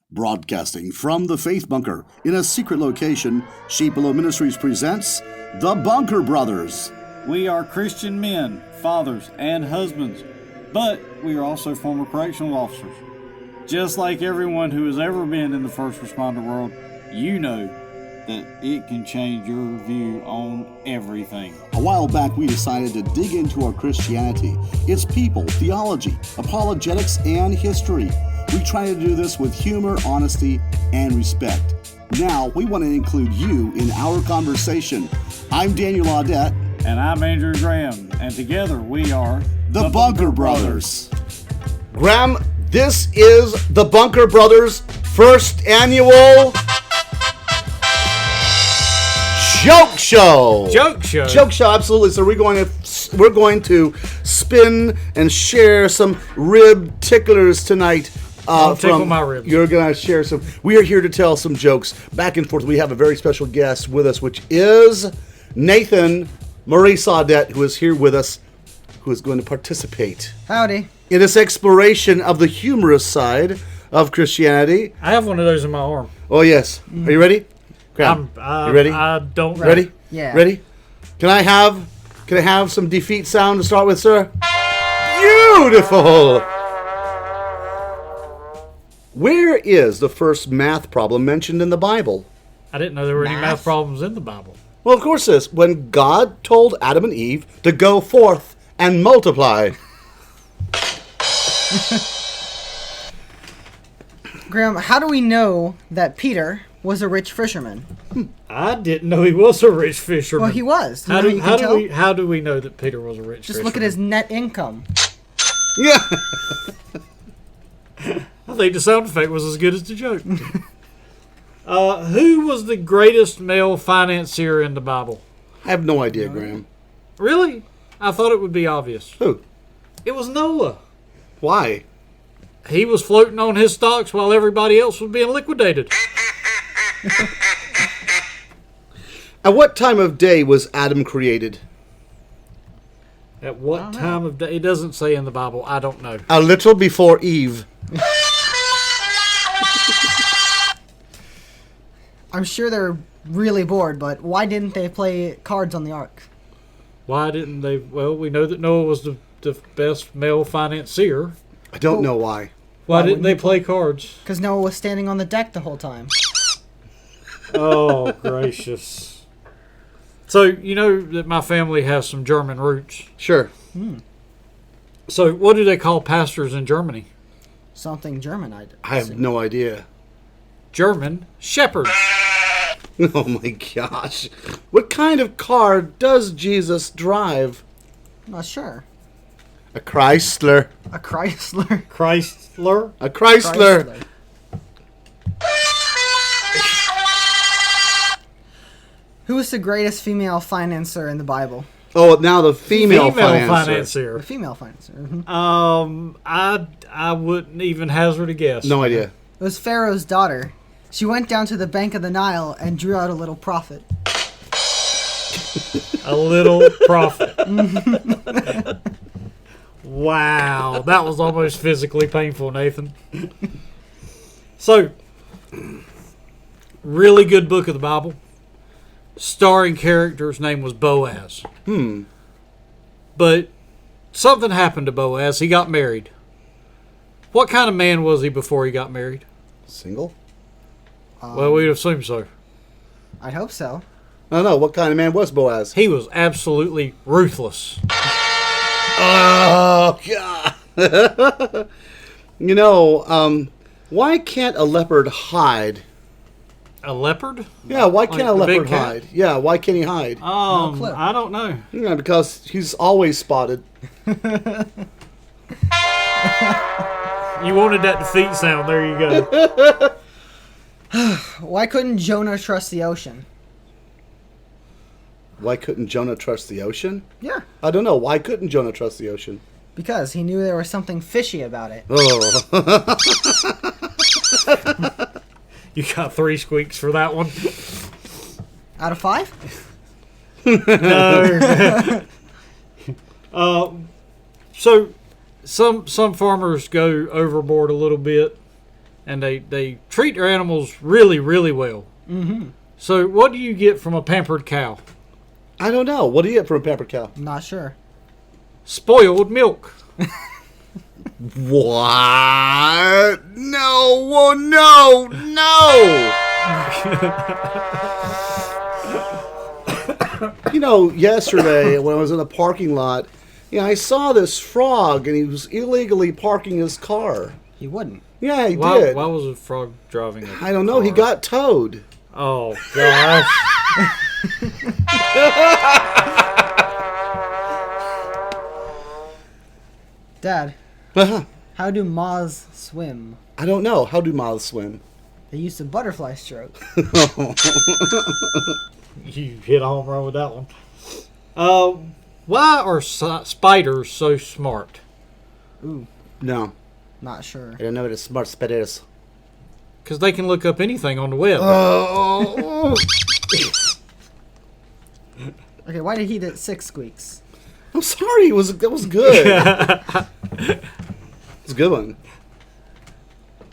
Broadcasting from the Faith Bunker in a secret location, Sheep Below Ministries presents The Bunker Brothers. We are Christian men, fathers, and husbands, but we are also former correctional officers. Just like everyone who has ever been in the first responder world, you know that it can change your view on everything. A while back, we decided to dig into our Christianity, its people, theology, apologetics, and history. We try to do this with humor, honesty, and respect. Now, we want to include you in our conversation. I'm Daniel Audet. And I'm Andrew Graham. And together we are The Bunker Brothers. Graham, this is The Bunker Brothers' first annual joke show. Joke show. Joke show, absolutely. So we're going to spin and share some rib ticklers tonight. Don't tickle my ribs. You're going to share some. We are here to tell some jokes back and forth. We have a very special guest with us, which is Nathan Maurice Audet, who is here with us, who is going to participate. Howdy. In this exploration of the humorous side of Christianity. I have one of those in my arm. Oh, yes. Are you ready? Graham, you ready? I don't. Ready? Yeah. Ready? Can I have some defeat sound to start with, sir? Beautiful! Where is the first math problem mentioned in the Bible? I didn't know there were any math problems in the Bible. Well, of course it is. When God told Adam and Eve to go forth and multiply. Graham, how do we know that Peter was a rich fisherman? I didn't know he was a rich fisherman. Well, he was. How do we know that Peter was a rich fisherman? Just look at his net income. Yeah. I think the sound effect was as good as the joke. Who was the greatest male financier in the Bible? I have no idea, Graham. Really? I thought it would be obvious. Who? It was Noah. Why? He was floating on his stocks while everybody else was being liquidated. At what time of day was Adam created? At what time of day? It doesn't say in the Bible. I don't know. A little before Eve. I'm sure they're really bored, but why didn't they play cards on the ark? Why didn't they? Well, we know that Noah was the best male financier. I don't know why. Why didn't they play cards? Because Noah was standing on the deck the whole time. Oh, gracious. So, you know that my family has some German roots. Sure. So, what do they call pastors in Germany? Something German, I have no idea. German shepherds. Oh my gosh. What kind of car does Jesus drive? I'm not sure. A Chrysler. A Chrysler. Chrysler? A Chrysler. Who is the greatest female financier in the Bible? Oh, now the female financier. The female financier. Mm-hmm. I wouldn't even hazard a guess. No idea. It was Pharaoh's daughter. She went down to the bank of the Nile and drew out a little profit. A little profit. Wow, that was almost physically painful, Nathan. So, really good book of the Bible. Starring character's name was Boaz. But something happened to Boaz. He got married. What kind of man was he before he got married? Single? Well, we'd assume so. I'd hope so. I don't know. What kind of man was Boaz? He was absolutely ruthless. Oh, God. You know, why can't a leopard hide? A leopard? Yeah, why can't Like a the big leopard cat? hide? Yeah, why can't he hide? clue. I don't know. Yeah, because he's always spotted. You wanted that defeat sound. There you go. Why couldn't Jonah trust the ocean? Why couldn't Jonah trust the ocean? Yeah. I don't know. Why couldn't Jonah trust the ocean? Because he knew there was something fishy about it. Oh. You got 3 squeaks for that one. Out of 5? No. So some farmers go overboard a little bit and they treat their animals really, really well. Mm-hmm. So what do you get from a pampered cow? I don't know. What do you get from a pampered cow? Not sure. Spoiled milk. What? No. Oh, no. No. Yesterday when I was in the parking lot, I saw this frog, and he was illegally parking his car. He wouldn't. Yeah, he Why did. was a frog driving? I don't know. He car? got towed. Oh gosh. Dad, Uh-huh. how do moths swim? I don't know. How do moths swim? They use the butterfly stroke. You hit a home run with that one. Why are spiders so smart? Ooh, No. not sure. I don't know what a smart spit is. Because they can look up anything on the web. Oh. Okay, why did he get 6 squeaks? I'm sorry. That was good. It's a good one.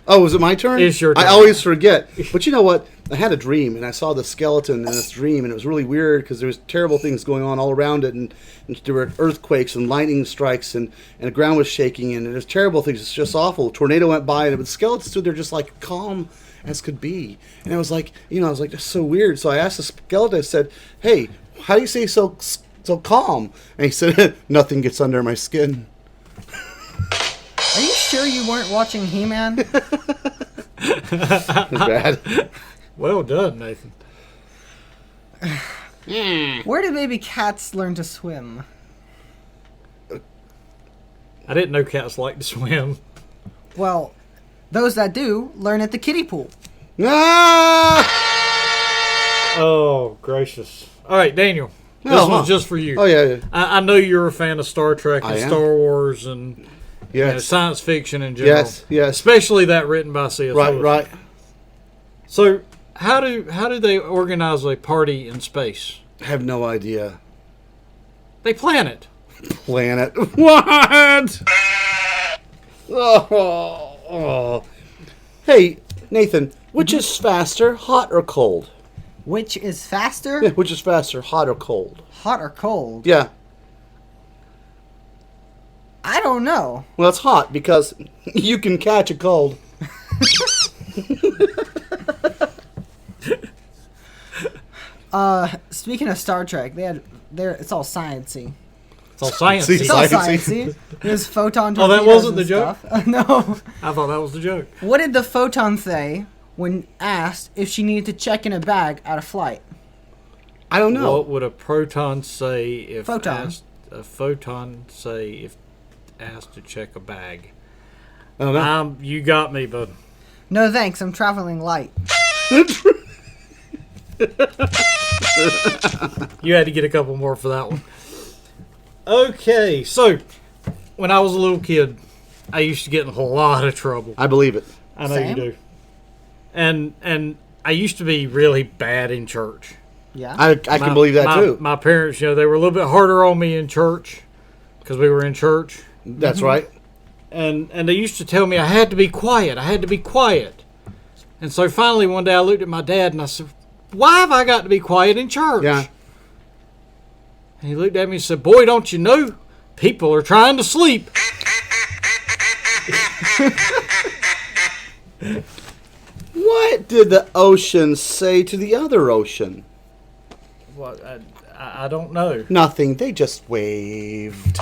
Oh, was it my turn? It's your turn. I always forget. But you know what? I had a dream, and I saw the skeleton in this dream, and it was really weird because there was terrible things going on all around it, and there were earthquakes and lightning strikes, and the ground was shaking, and there's terrible things. It's just awful. A tornado went by, and the skeleton stood there just like calm as could be. And I was like, that's so weird. So I asked the skeleton, I said, hey, how do you say so calm? And he said, nothing gets under my skin. Are you sure you weren't watching He-Man? It's bad. Well done, Nathan. Where do baby cats learn to swim? I didn't know cats like to swim. Well, those that do learn at the kiddie pool. Ah! Oh, gracious. All right, Daniel. This Oh, one's just for you. Oh, yeah. I know you're a fan of Star Trek I and am. Star Wars and Yes. science fiction in general. Yes. Especially that written by C.S. Lewis. Right. So, how do they organize a party in space? I have no idea. They plan it. Planet. What? Oh. Hey, Nathan, which is faster, hot or cold? Which is faster? Yeah, which is faster, hot or cold? Hot or cold? Yeah. I don't know. Well, it's hot because you can catch a cold. Speaking of Star Trek, it's all sciencey. It's all science. See, It's all Sciencey. sciencey. There's photon Oh, that torpedoes wasn't and the joke? stuff. No. I thought that was the joke. What did the photon say when asked if she needed to check in a bag at a flight? I don't know. What would a proton say if Photon. if asked to check a bag? I don't know. You got me, bud. No thanks, I'm traveling light. You had to get a couple more for that one. Okay, so when I was a little kid, I used to get in a lot of trouble. I believe it. I know Same. you do. And I used to be really bad in church. Yeah. I can believe that too. My parents, they were a little bit harder on me in church because we were in church. That's right. And they used to tell me I had to be quiet. And so finally one day I looked at my dad and I said, why have I got to be quiet in church? Yeah. And he looked at me and said, boy, don't you know people are trying to sleep. What did the ocean say to the other ocean? Well, I don't know. Nothing. They just waved.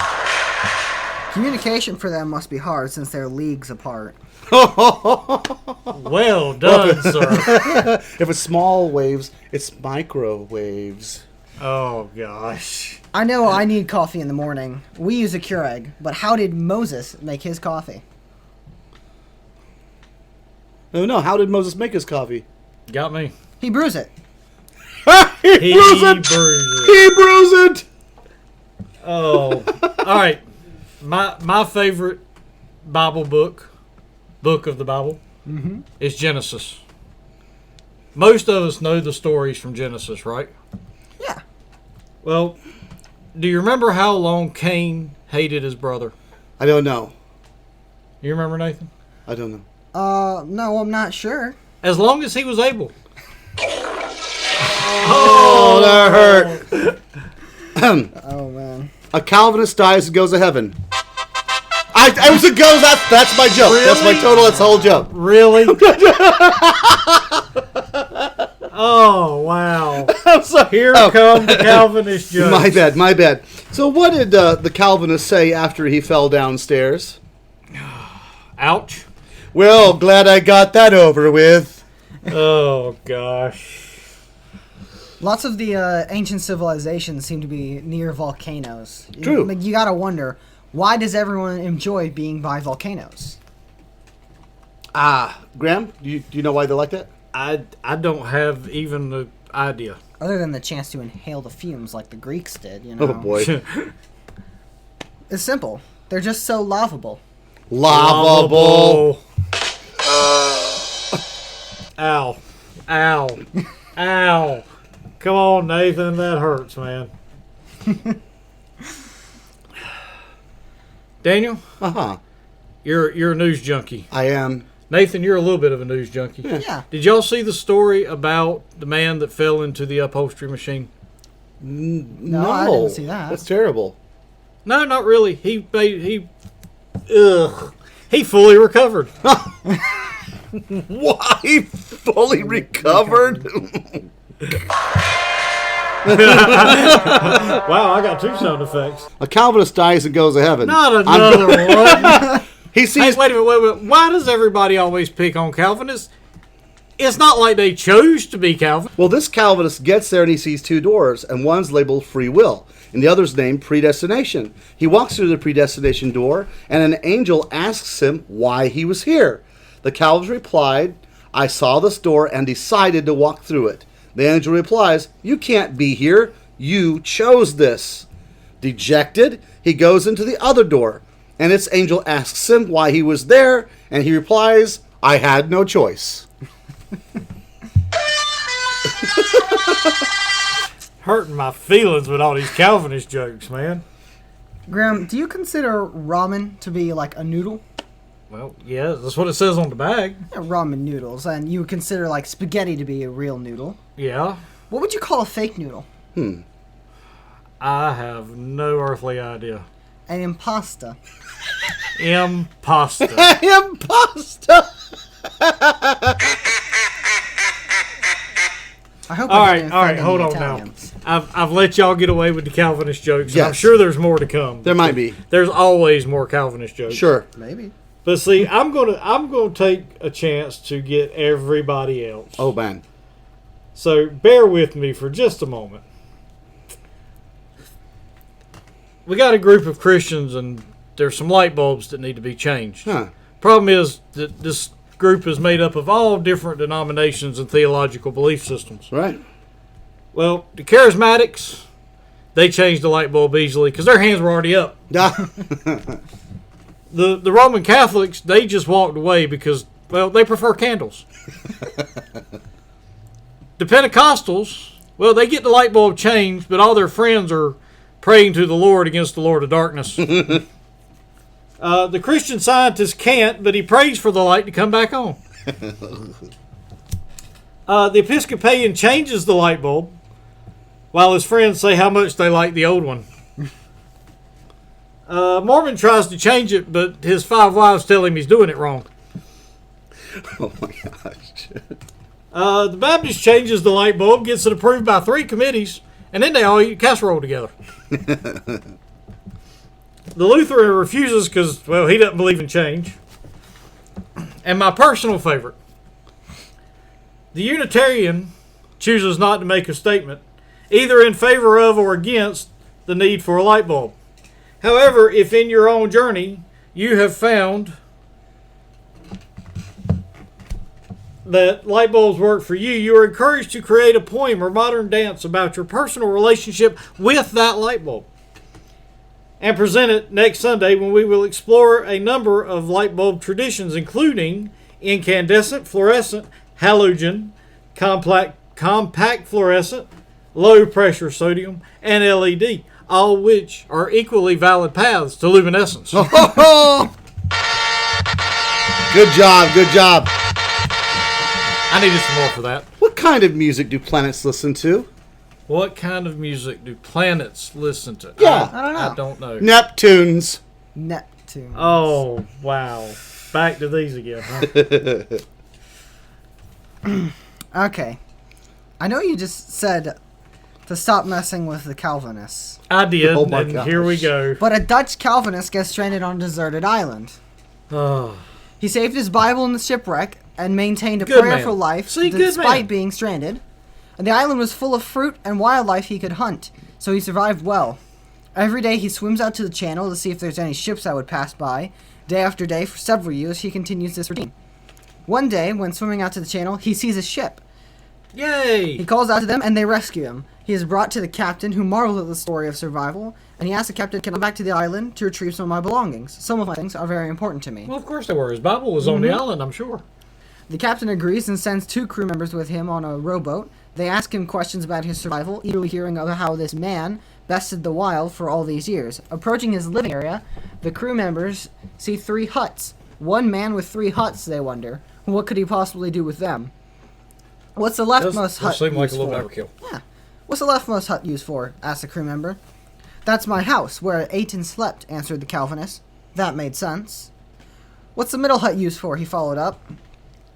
Communication for them must be hard since they're leagues apart. Well done, sir. If it's small waves, it's microwaves. Oh, gosh. I know I need coffee in the morning. We use a Keurig, but how did Moses make his coffee? No. How did Moses make his coffee? Got me. He brews it. He brews it. He brews it. Oh. All right. My favorite Bible book of the Bible, is Genesis. Most of us know the stories from Genesis, right? Yeah. Well, do you remember how long Cain hated his brother? I don't know. You remember, Nathan? I don't know. No, I'm not sure. As long as he was able. Oh, that hurt. Oh, man. A Calvinist dies and goes to heaven. I was a goes. That's my joke. Really? That's my total. That's the whole joke. Really? Oh, wow. I'm sorry. Here come the Calvinist jokes. My bad. So what did the Calvinist say after he fell downstairs? Ouch. Well, glad I got that over with. Oh, gosh. Lots of the ancient civilizations seem to be near volcanoes. True. You gotta wonder, why does everyone enjoy being by volcanoes? Graham, do you know why they like that? I don't have even the idea. Other than the chance to inhale the fumes like the Greeks did, you know. Oh boy. It's simple. They're just so lovable. Lovable. Ow. Ow. Ow. Come on, Nathan. That hurts, man. Daniel, Uh-huh. you're a news junkie. I am. Nathan, you're a little bit of a news junkie. Yeah. Did y'all see the story about the man that fell into the upholstery machine? No, I didn't see that. That's terrible. No, not really. He fully recovered. Why? Fully recovered? Wow, I got 2 sound effects. A Calvinist dies and goes to heaven. Not another one. He Hey, sees. wait a minute. Why does everybody always pick on Calvinists? It's not like they chose to be Calvin. Well, this Calvinist gets there and he sees 2 doors, and one's labeled free will, and the other's named predestination. He walks through the predestination door, and an angel asks him why he was here. The Calvinist replied, I saw this door and decided to walk through it. The angel replies, you can't be here. You chose this. Dejected, he goes into the other door, and its angel asks him why he was there, and he replies, I had no choice. Hurting my feelings with all these Calvinist jokes, man. Graham, do you consider ramen to be like a noodle? Well, yeah, that's what it says on the bag. Yeah, ramen noodles. And you would consider like spaghetti to be a real noodle. Yeah. What would you call a fake noodle? I have no earthly idea. An impasta. Impasta. Impasta! I hope All I right, didn't all right, offend hold any on now. Italians. I've let y'all get away with the Calvinist jokes. And I'm Yes. sure there's more to come. There might be. There's always more Calvinist jokes. Sure. Maybe. But see, I'm gonna take a chance to get everybody else. Oh, man. So bear with me for just a moment. We got a group of Christians, and there's some light bulbs that need to be changed. Huh. Problem is that this group is made up of all different denominations and theological belief systems. Right. Well, the Charismatics, they changed the light bulb easily because their hands were already up. The Roman Catholics, they just walked away because, well, they prefer candles. The Pentecostals, well, they get the light bulb changed, but all their friends are praying to the Lord against the Lord of darkness. The Christian Scientist can't, but he prays for the light to come back on. The Episcopalian changes the light bulb, while his friends say how much they like the old one. Mormon tries to change it, but his 5 wives tell him he's doing it wrong. Oh, my gosh. The Baptist changes the light bulb, gets it approved by 3 committees, and then they all eat casserole together. The Lutheran refuses because, well, he doesn't believe in change. And my personal favorite, the Unitarian chooses not to make a statement, either in favor of or against the need for a light bulb. However, if in your own journey you have found that light bulbs work for you, you are encouraged to create a poem or modern dance about your personal relationship with that light bulb and present it next Sunday when we will explore a number of light bulb traditions, including incandescent, fluorescent, halogen, compact fluorescent, low pressure sodium, and LED, all which are equally valid paths to luminescence. Good job. Good job. I needed some more for that. What kind of music do planets listen to? What kind of music do planets listen to? Yeah. I don't know. I don't know. Neptunes. Neptune. Oh, wow. Back to these again, huh? Okay. I know you just said to stop messing with the Calvinists. I did, Oh my and gosh. here we go. But a Dutch Calvinist gets stranded on a deserted island. Oh, He saved his Bible in the shipwreck and maintained a Good prayer man. for life See, good despite man. being stranded. And the island was full of fruit and wildlife he could hunt, so he survived well. Every day he swims out to the channel to see if there's any ships that would pass by. Day after day, for several years, he continues this routine. One day, when swimming out to the channel, he sees a ship. He yay! calls out to them, and they rescue him. He is brought to the captain, who marvels at the story of survival, and he asks the captain, "Can I come back to the island to retrieve some of my belongings? Some of my things are very important to me." Well, of course they were. His Bible was on the island, I'm sure. The captain agrees and sends 2 crew members with him on a rowboat. They ask him questions about his survival, eagerly hearing of how this man bested the wild for all these years. Approaching his living area, the crew members see 3 huts. One man with 3 huts, they wonder. What could he possibly do with them? What's the leftmost Does hut seem like a used little for? overkill. Yeah. What's the leftmost hut used for? Asked the crew member. That's my house, where I ate and slept, answered the Calvinist. That made sense. What's the middle hut used for? He followed up.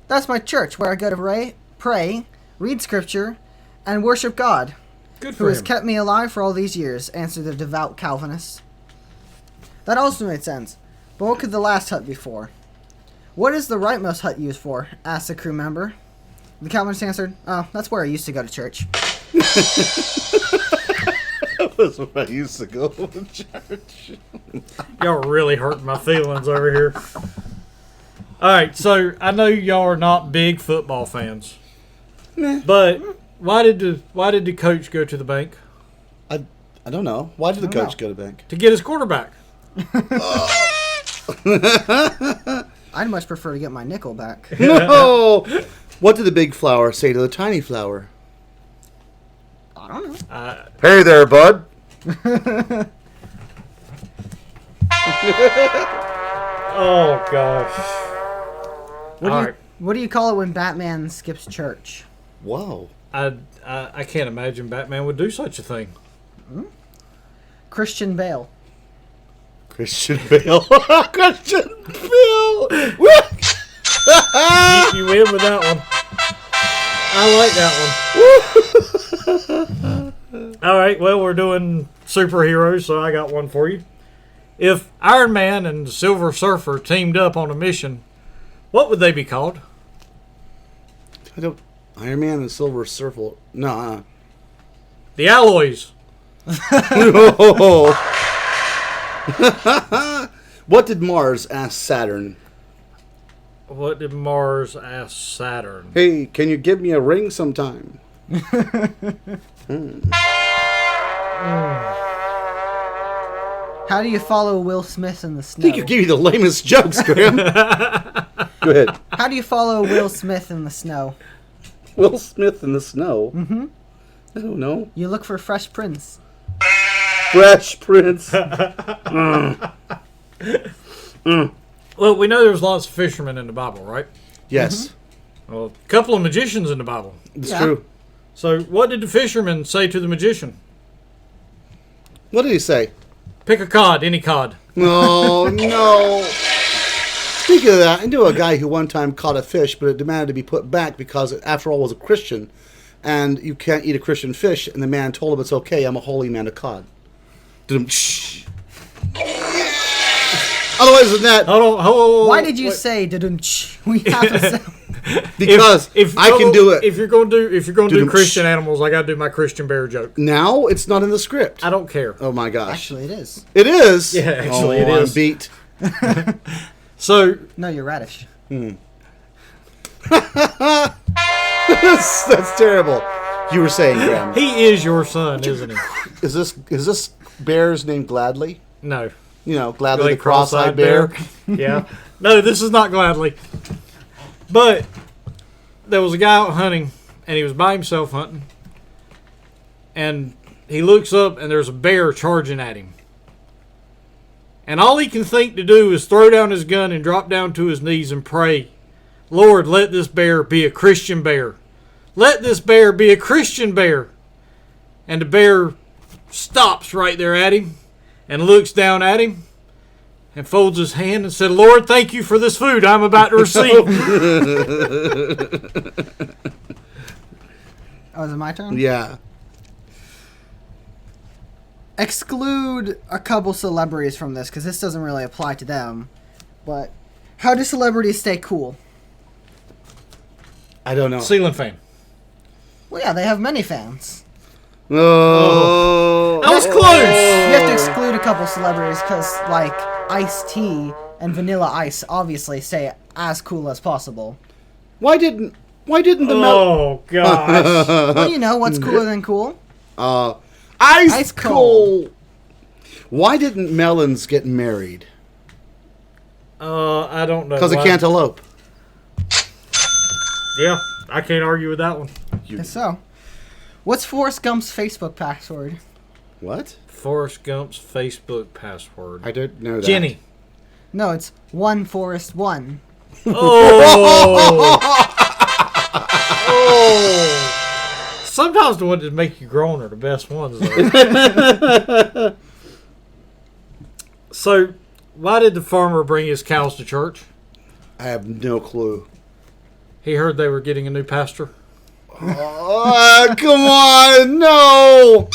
That's my church, where I go to pray, read scripture, and worship God, Good who for has him. kept me alive for all these years, answered the devout Calvinist. That also made sense. But what could the last hut be for? What is the rightmost hut used for? Asked the crew member. The Calvinist answered, "Oh, that's where I used to go to church." That's where I used to go to church. Y'all are really hurting my feelings over here. All right, so I know y'all are not big football fans, but why did the coach go to the bank? I don't know. Why did the don't coach go to bank? To get his quarterback. I'd much prefer to get my nickel back. No! What did the big flower say to the tiny flower? I don't know. Hey there, bud. Oh gosh. What do you call it when Batman skips church? Whoa. I can't imagine Batman would do such a thing. Christian Bale. Christian Bale. Christian Bale. You win with that one. I like that one. All right, well, we're doing superheroes, so I got one for you. If Iron Man and the Silver Surfer teamed up on a mission, what would they be called? I don't. Iron Man and Silver Surfer. No. The Alloys. What did Mars ask Saturn? What did Mars ask Saturn? Hey, can you give me a ring sometime? How do you follow Will Smith in the I snow? think you're giving the lamest jokes, Graham. Go ahead. How do you follow Will Smith in the snow? Will Smith in the snow. Mm-hmm. I don't know. You look for Fresh Prince. Fresh Prince. Well, we know there's lots of fishermen in the Bible, right? Yes, Well, a couple of magicians in the Bible. it's Yeah. true. So, what did the fisherman say to the magician? What did he say? Pick a cod, any cod. No, no. Speaking of that, I knew a guy who one time caught a fish, but it demanded to be put back because, it, after all, was a Christian, and you can't eat a Christian fish. And the man told him, "It's okay. I'm a holy man of cod." Shh. Otherwise than that, Hold on. Why did you wait. say "dudunch"? We have to say. because I can do it. If you're going to do Dudum. Christian animals, I got to do my Christian bear joke. Now it's not in the script. I don't care. Oh my gosh! Actually, it is. It is. Yeah, actually, oh, it is. I'm beat. So No, you're radish. That's terrible. You were saying, Graham. he is your son, isn't he? Is this bear's named Gladly? No. You know, Gladly Really the cross-eyed bear. Yeah. No, this is not Gladly. But there was a guy out hunting, and he was by himself hunting. And he looks up, and there's a bear charging at him. And all he can think to do is throw down his gun and drop down to his knees and pray, Lord, let this bear be a Christian bear. Let this bear be a Christian bear. And the bear stops right there at him and looks down at him and folds his hand and said, Lord, thank you for this food I'm about to receive. Oh, is it my turn? Yeah. Exclude a couple celebrities from this, because this doesn't really apply to them. But how do celebrities stay cool? I don't know. Ceiling fan. Well, yeah, they have many fans. Oh. I was close. You have to exclude a couple celebrities because, like, Ice-T and Vanilla Ice obviously stay as cool as possible. Why didn't the Oh, gosh. Well, you know what's cooler than cool? Ice Cold. Cold. Why didn't melons get married? I don't know. Because of why. cantaloupe. Yeah, I can't argue with that one. Guess so. What's Forrest Gump's Facebook password? What? Forrest Gump's Facebook password. I don't know that. Jenny. No, it's one Forrest one. Oh. Oh. Sometimes the ones that make you groan are the best ones, though. So, why did the farmer bring his cows to church? I have no clue. He heard they were getting a new pastor. Oh, come on, no!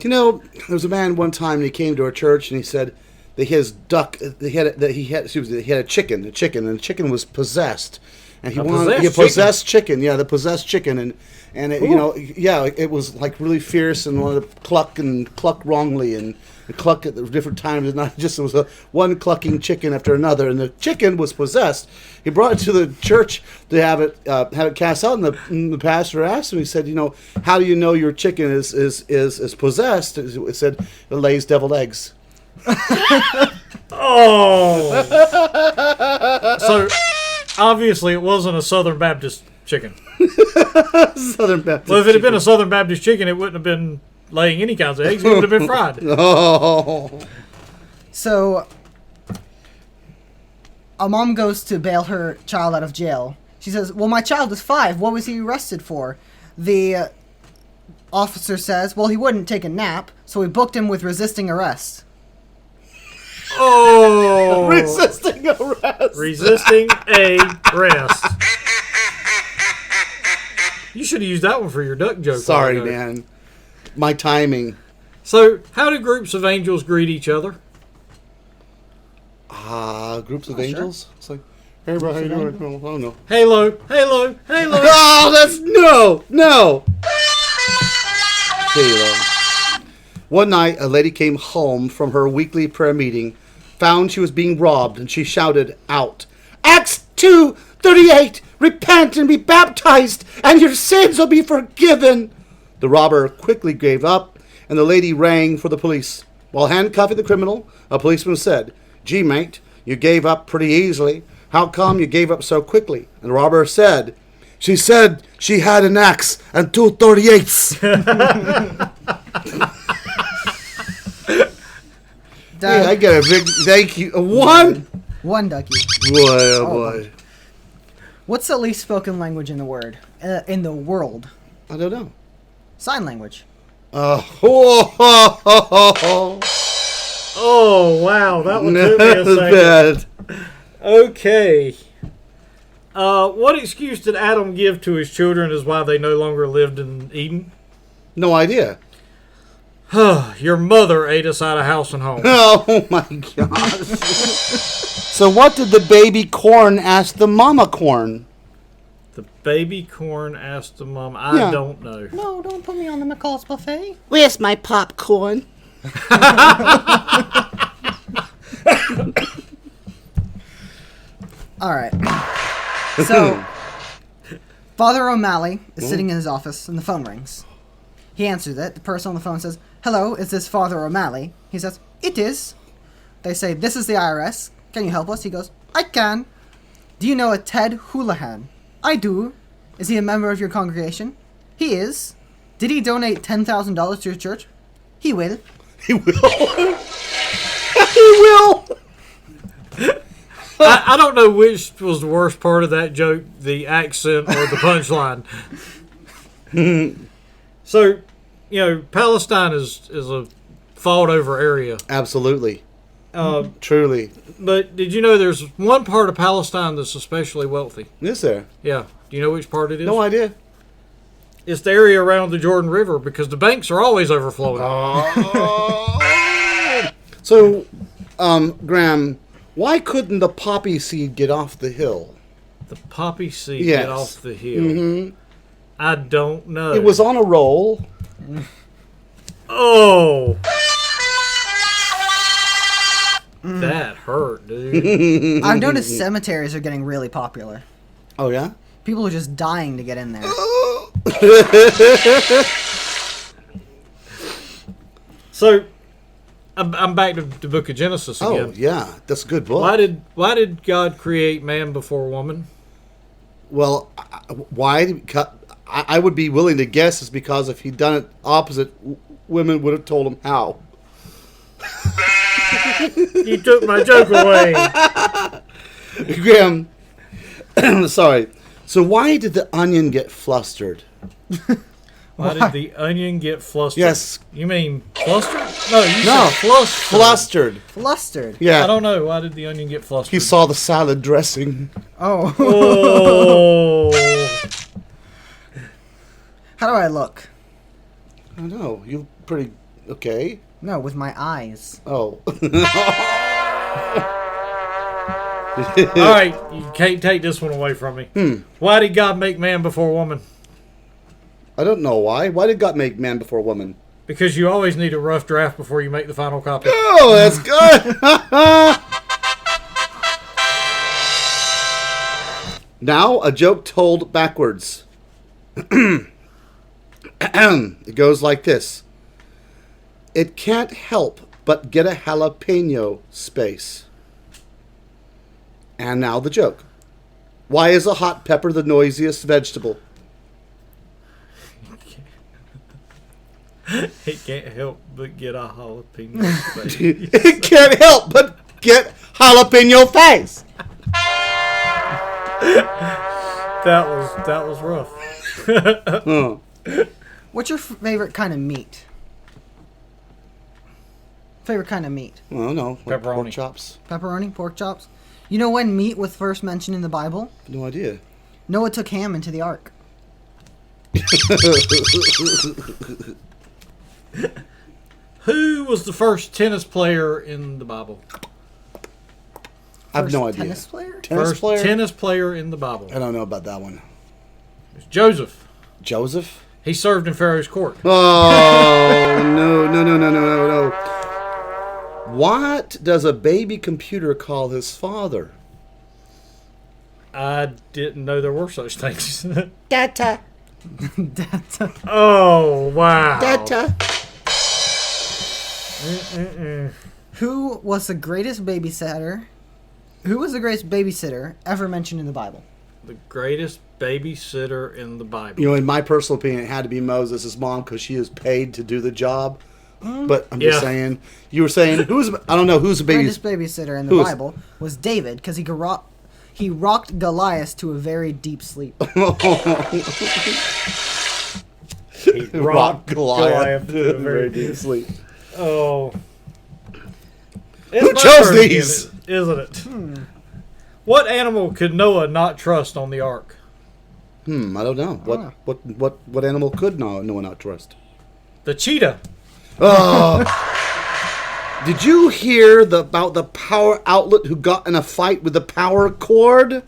You know, there was a man one time, and he came to our church, and he said that his duck, he had a chicken, and the chicken was possessed, and he wanted a possessed chicken, yeah, the possessed chicken, and it, you know, yeah, it was like really fierce and wanted to cluck wrongly and cluck at different times, and not just it was one clucking chicken after another, and the chicken was possessed. He brought it to the church to have it cast out, and the pastor asked him. He said, "You know, how do you know your chicken is possessed?" It said it lays deviled eggs. Oh. So, obviously, it wasn't a Southern Baptist chicken. Southern Baptist. Well, if it had been a Southern Baptist chicken, it wouldn't have been laying any kinds of eggs. It would have been fried. Oh. So, a mom goes to bail her child out of jail. She says, well, my child is 5. What was he arrested for? The officer says, well, he wouldn't take a nap, so we booked him with resisting arrest. Oh. Resisting arrest. Resisting arrest. You should have used that one for your duck joke. Sorry, man. My timing. So, how do groups of angels greet each other? Groups of angels? It's like, hey, bro, how you doing? I don't know. Halo, halo, halo. Oh, that's no. Halo. One night, a lady came home from her weekly prayer meeting, found she was being robbed, and she shouted out, Acts 2:38, repent and be baptized, and your sins will be forgiven. The robber quickly gave up, and the lady rang for the police. While handcuffing the criminal, a policeman said, Gee, mate, you gave up pretty easily. How come you gave up so quickly? And the robber said, She said she had an axe and 238s. Hey, I get a big thank you. One? One ducky. Boy, oh boy. What's the least spoken language in the world? In the world? I don't know. Sign language. Oh, wow. That one took me a second. Bad. Okay. What excuse did Adam give to his children as why they no longer lived in Eden? No idea. Your mother ate us out of house and home. Oh my gosh. So what did the baby corn ask the mama corn? The baby corn asked the mom. I don't know. No, don't put me on the McCall's buffet. Where's my popcorn? All right. So, Father O'Malley is sitting in his office, and the phone rings. He answers it. The person on the phone says, "Hello, is this Father O'Malley?" He says, "It is." They say, "This is the IRS. Can you help us?" He goes, "I can." "Do you know a Ted Houlihan?" "I do." "Is he a member of your congregation?" "He is." "Did he donate $10,000 to your church?" "He will." He will. will. I don't know which was the worst part of that joke, the accent or the punchline. So, Palestine is a fought over area. Absolutely. Uh, Truly. But did you know there's one part of Palestine that's especially wealthy? Is there? Yeah. Do you know which part it is? No idea. It's the area around the Jordan River because the banks are always overflowing. So, Graham, why couldn't the poppy seed get off the hill? The poppy seed Yes. get off the hill. Mm-hmm. I don't know. It was on a roll. Oh. That hurt, dude. I've noticed cemeteries are getting really popular. Oh, yeah? People are just dying to get in there. So, I'm back to the book of Genesis again. Oh, yeah. That's a good book. Why did God create man before woman? Well, why? I would be willing to guess it's because if he'd done it opposite, women would have told him how. You took my joke away. Graham, sorry. So why did the onion get flustered? Why did the onion get flustered? Yes. You mean flustered? No, you No. said flustered. Flustered. Flustered. Yeah. I don't know. Why did the onion get flustered? He saw the salad dressing. Oh. Oh. How do I look? I don't know. You pretty okay. No, with my eyes. Oh. All right, you can't take this one away from me. Why did God make man before woman? I don't know why. Why did God make man before woman? Because you always need a rough draft before you make the final copy. Oh, that's good. Now, a joke told backwards. It goes like this. It can't help but get a jalapeno space. And now the joke. Why is a hot pepper the noisiest vegetable? It can't help but get a jalapeno space. It can't help but get jalapeno face. That was rough. Oh. What's your favorite kind of meat? Favorite kind of meat? Well, no. Like Pepperoni. pork chops. Pepperoni, pork chops? You know when meat was first mentioned in the Bible? No idea. Noah took ham into the ark. Who was the first tennis player in the Bible? I have no First idea. Tennis player? Tennis First player? tennis player in the Bible. I don't know about that one. It's Joseph. Joseph? He served in Pharaoh's court. Oh, no. What does a baby computer call his father? I didn't know there were such things. Data. Oh, wow. Data. Who was the greatest babysitter? Who was the greatest babysitter ever mentioned in the Bible? The greatest babysitter in the Bible. You know, in my personal opinion, it had to be Moses' mom because she is paid to do the job. But I'm just Yeah. saying. You were saying I don't know who's the Greatest baby. babysitter in the Who is- Bible was David because he rocked Goliath to a very deep sleep. He Rock Goliath Goliath. to a Very very deep sleep. Oh. Who It's my chose turn again, these? Isn't it? What animal could Noah not trust on the ark? I don't know. What animal could Noah not trust? The cheetah. Did you hear about the power outlet who got in a fight with the power cord?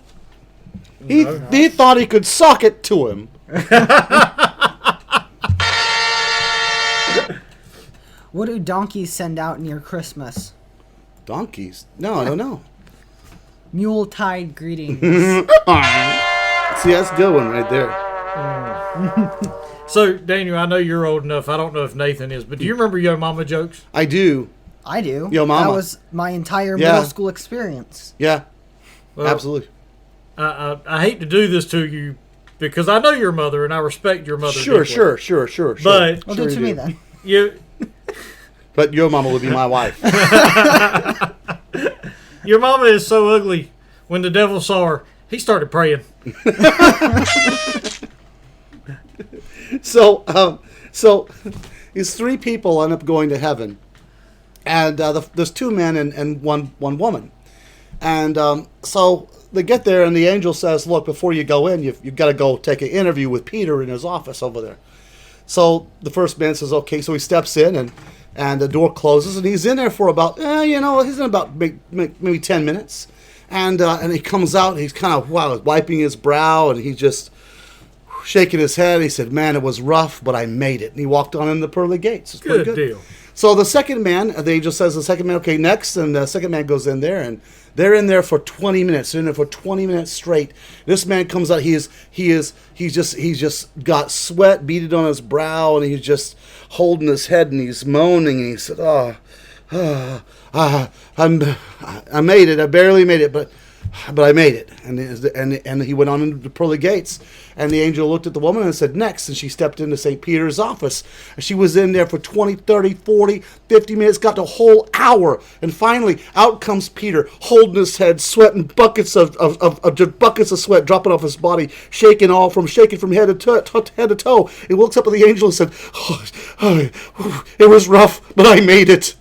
He thought he could sock it to him. What do donkeys send out near Christmas? Donkeys? No, I don't know. Mule-tide greetings. See, that's a good one right there. So, Daniel, I know you're old enough. I don't know if Nathan is, but do you remember Yo Mama jokes? I do. I do. Yo, mama. That was my entire Yeah. middle school experience. Yeah, Well, absolutely. I hate to do this to you because I know your mother and I respect your mother. Sure. deeply. Sure. But Well, Sure do it you to me do. then. you, But your mama would be my wife. Your mama is so ugly. When the devil saw her, he started praying. So these three people end up going to heaven, and there's two men and one woman, and so they get there, and the angel says, "Look, before you go in, you've got to go take an interview with Peter in his office over there." So the first man says, "Okay," so he steps in, and the door closes, and he's in there for about he's in about maybe 10 minutes, and he comes out, and he's kind of wiping his brow, and he's just shaking his head. He said, "Man, it was rough, but I made it." And he walked on in the pearly gates. It's pretty Good deal. So the second man, the angel says to the second man, "Okay, next." And the second man goes in there, and they're in there for 20 minutes. They're in there for 20 minutes straight. This man comes out. He's just got sweat beaded on his brow, and he's just holding his head, and he's moaning. And he said, I made it. I barely made it, but I made it." And he went on into the pearly gates, and the angel looked at the woman and said, "Next." And she stepped into St. Peter's office. And she was in there for 20, 30, 40, 50 minutes, got the whole hour. And finally, out comes Peter, holding his head, sweating buckets of just buckets of sweat dropping off his body, shaking from head to toe. He looks up at the angel and said, "It was rough, but I made it."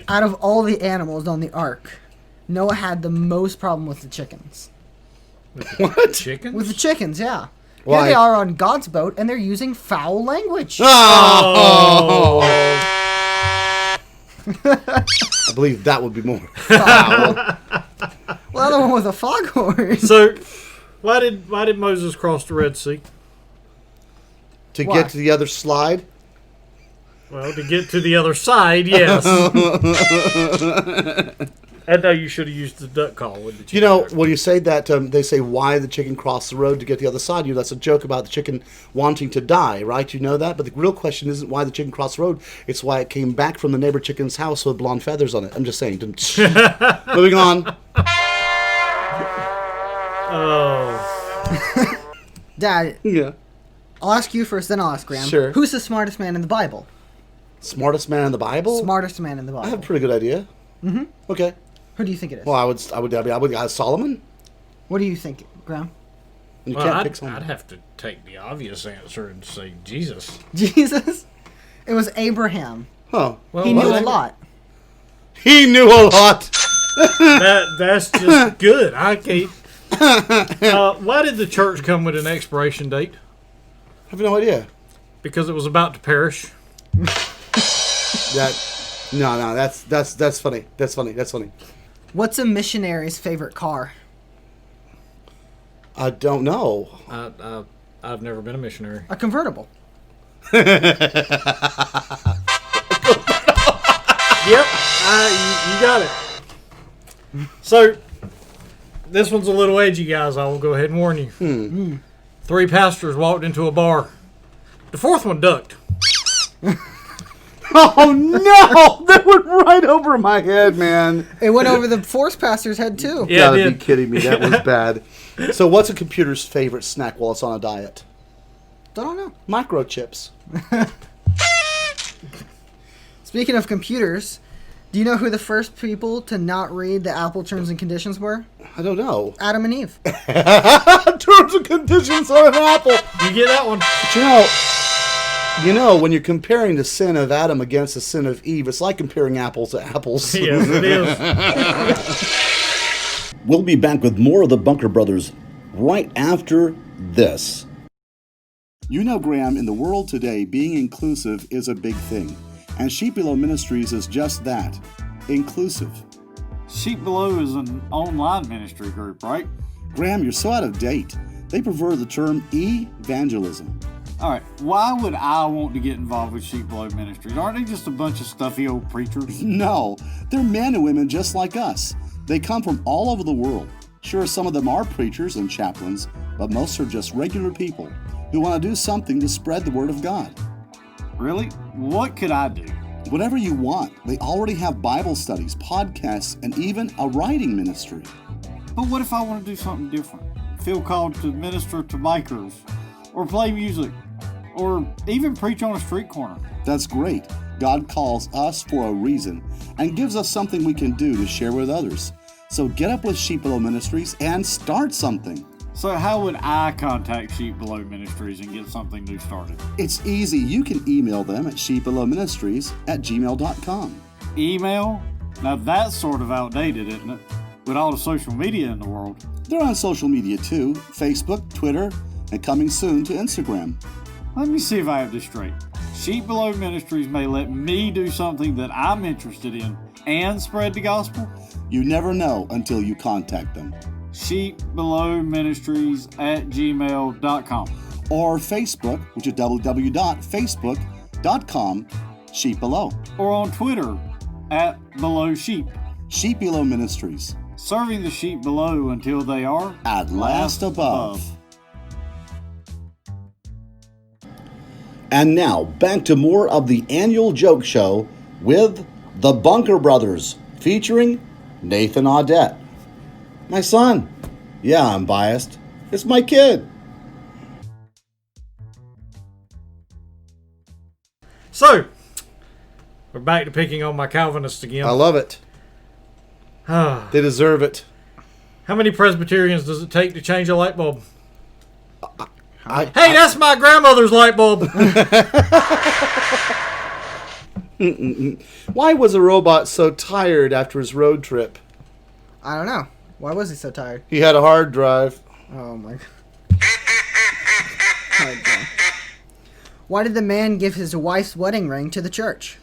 Out of all the animals on the ark, Noah had the most problem with the chickens. What? Chicken? With the chickens, yeah. Why? Here they are on God's boat, and they're using foul language. Oh. I believe that would be more foul. Well, the other one with a foghorn. So, why did Moses cross the Red Sea? To Why? get to the other slide. Well, to get to the other side, yes. I know you should have used the duck call with the chicken. You know, when you say that, they say, "Why the chicken crossed the road to get to the other side?" That's a joke about the chicken wanting to die, right? You know that? But the real question isn't why the chicken crossed the road. It's why it came back from the neighbor chicken's house with blonde feathers on it. I'm just saying. Moving on. Oh. Dad, Yeah. I'll ask you first, then I'll ask Graham. Sure. Who's the smartest man in the Bible? Smartest man in the Bible? Smartest man in the I have a Bible. pretty good idea. Mm-hmm. Okay. Who do you think it is? Well, I would Solomon. What do you think, Graham? You Well, can't pick I'd someone. have to take the obvious answer and say Jesus. Jesus? It was Abraham. Oh. Well, He knew what? a lot. He knew a lot. That's just good. I can't. Why did the church come with an expiration date? I have no idea. Because it was about to perish. No, that's funny. That's funny. What's a missionary's favorite car? I don't know. I've never been a missionary. A convertible. Yep, you got it. So, this one's a little edgy, guys. I will go ahead and warn you. 3 pastors walked into a bar. The 4th one ducked. Oh no! That went right over my head, man. It went over the force pastor's head, too. You Yeah, it gotta did. be kidding me. That was bad. So, what's a computer's favorite snack while it's on a diet? Don't know. Microchips. Speaking of computers, do you know who the first people to not read the Apple terms and conditions were? I don't know. Adam and Eve. Terms and conditions on an apple. You get that one? But you know, when you're comparing the sin of Adam against the sin of Eve, it's like comparing apples to apples. Yes, it is. We'll be back with more of the Bunker Brothers right after this. You know, Graham, in the world today, being inclusive is a big thing. And Sheep Below Ministries is just that, inclusive. Sheep Below is an online ministry group, right? Graham, you're so out of date. They prefer the term evangelism. All right, why would I want to get involved with Sheep Below Ministries? Aren't they just a bunch of stuffy old preachers? No, they're men and women just like us. They come from all over the world. Sure, some of them are preachers and chaplains, but most are just regular people who want to do something to spread the word of God. Really? What could I do? Whatever you want. They already have Bible studies, podcasts, and even a writing ministry. But what if I want to do something different? Feel called to minister to bikers, or play music, or even preach on a street corner? That's great. God calls us for a reason and gives us something we can do to share with others. So get up with Sheep Below Ministries and start something. So how would I contact Sheep Below Ministries and get something new started? It's easy. You can email them at sheepbelowministries@gmail.com. Email? Now that's sort of outdated, isn't it? With all the social media in the world. They're on social media too, Facebook, Twitter, and coming soon to Instagram. Let me see if I have this straight. Sheep Below Ministries may let me do something that I'm interested in and spread the gospel? You never know until you contact them. sheepbelowministries@gmail.com. Or Facebook, which is www.facebook.com/Sheep Below. Or on Twitter @Below Sheep. Sheep Below Ministries. Serving the sheep below until they are At last above. And now, back to more of the annual joke show with the Bunker Brothers, featuring Nathan Audet. My son. Yeah, I'm biased. It's my kid. So, we're back to picking on my Calvinists again. I love it. They deserve it. How many Presbyterians does it take to change a light bulb? I, Hey, that's my grandmother's light bulb. Why was a robot so tired after his road trip? I don't know. Why was he so tired? He had a hard drive. Oh my god. Okay. Why did the man give his wife's wedding ring to the church?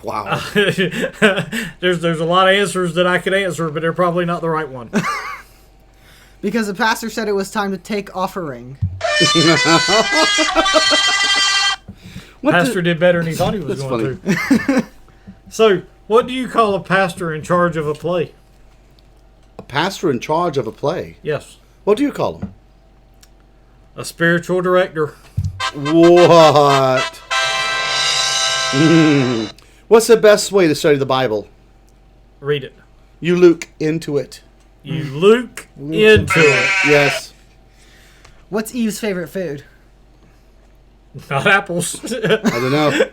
Wow. There's a lot of answers that I could answer, but they're probably not the right one. Because the pastor said it was time to take offering. Pastor did better than he thought he was That's going to. So, what do you call a pastor in charge of a play? A pastor in charge of a play? Yes. What do you call him? A spiritual director. What? What's the best way to study the Bible? Read it. You look into it. You look into it. Yes. What's Eve's favorite food? Not apples. I don't know.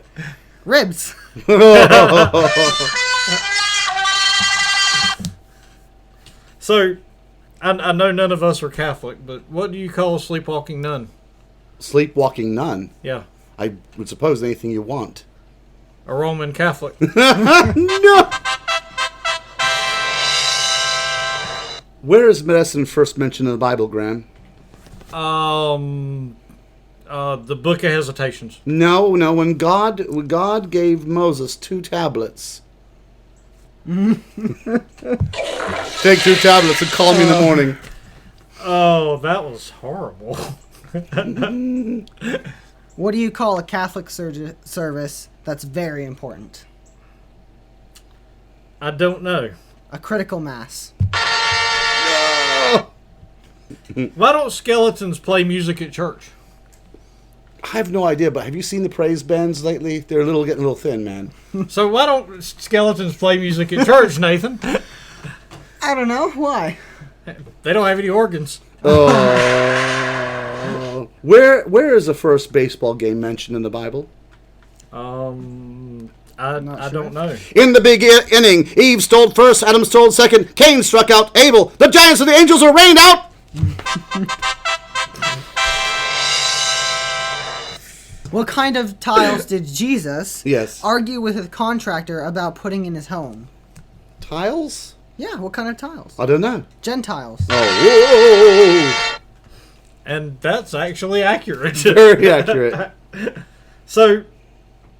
Ribs. So, I know none of us are Catholic, but what do you call a sleepwalking nun? Sleepwalking nun. Yeah. I would suppose anything you want. A Roman Catholic. No! Where is medicine first mentioned in the Bible, Graham? The Book of Hesitations. No. When God gave Moses 2 tablets. Take 2 tablets and call me in the morning. Oh, that was horrible. What do you call a Catholic service that's very important? I don't know. A critical mass. Why don't skeletons play music at church? I have no idea, but have you seen the praise bands lately? They're getting a little thin, man. So why don't skeletons play music at church, Nathan? I don't know. Why? They don't have any organs. Oh. Where is the first baseball game mentioned in the Bible? I don't know. In the big inning, Eve stole first, Adam stole second, Cain struck out Abel. The giants and the angels were rained out. What kind of tiles did Jesus Yes. argue with his contractor about putting in his home? Tiles? Yeah, what kind of tiles? I don't know. Gentiles. Oh, whoa. And that's actually accurate. Very accurate. So,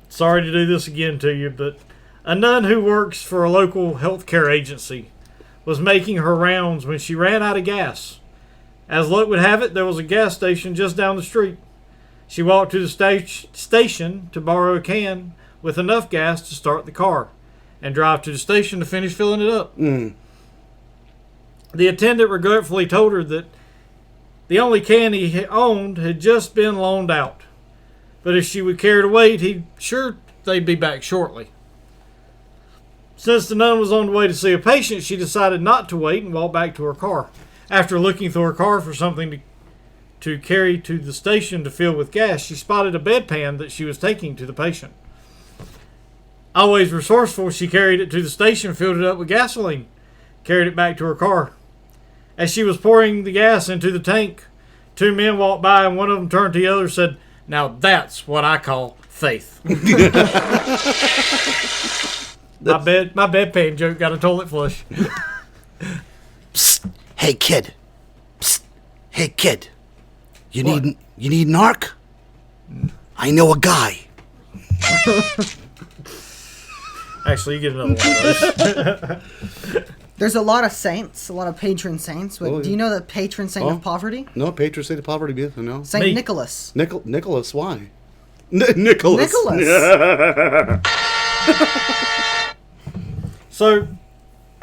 sorry to do this again to you, but a nun who works for a local healthcare agency was making her rounds when she ran out of gas. As luck would have it, there was a gas station just down the street. She walked to the station to borrow a can with enough gas to start the car and drive to the station to finish filling it up. The attendant regretfully told her that the only can he owned had just been loaned out. But if she would care to wait, he'd sure they'd be back shortly. Since the nun was on the way to see a patient, she decided not to wait and walked back to her car. After looking through her car for something to carry to the station to fill with gas, she spotted a bedpan that she was taking to the patient. Always resourceful, she carried it to the station, filled it up with gasoline, carried it back to her car. As she was pouring the gas into the tank, two men walked by, and one of them turned to the other and said, "Now that's what I call faith." My bedpan joke got a toilet flush. Psst. Hey, kid. Psst. Hey, kid. You need an arc? I know a guy. Actually, you get another one of those. There's a lot of saints, a lot of patron saints. But do you know the patron saint of poverty? No, patron saint of poverty. No. Saint Nicholas. Nicholas, why? Nicholas. So,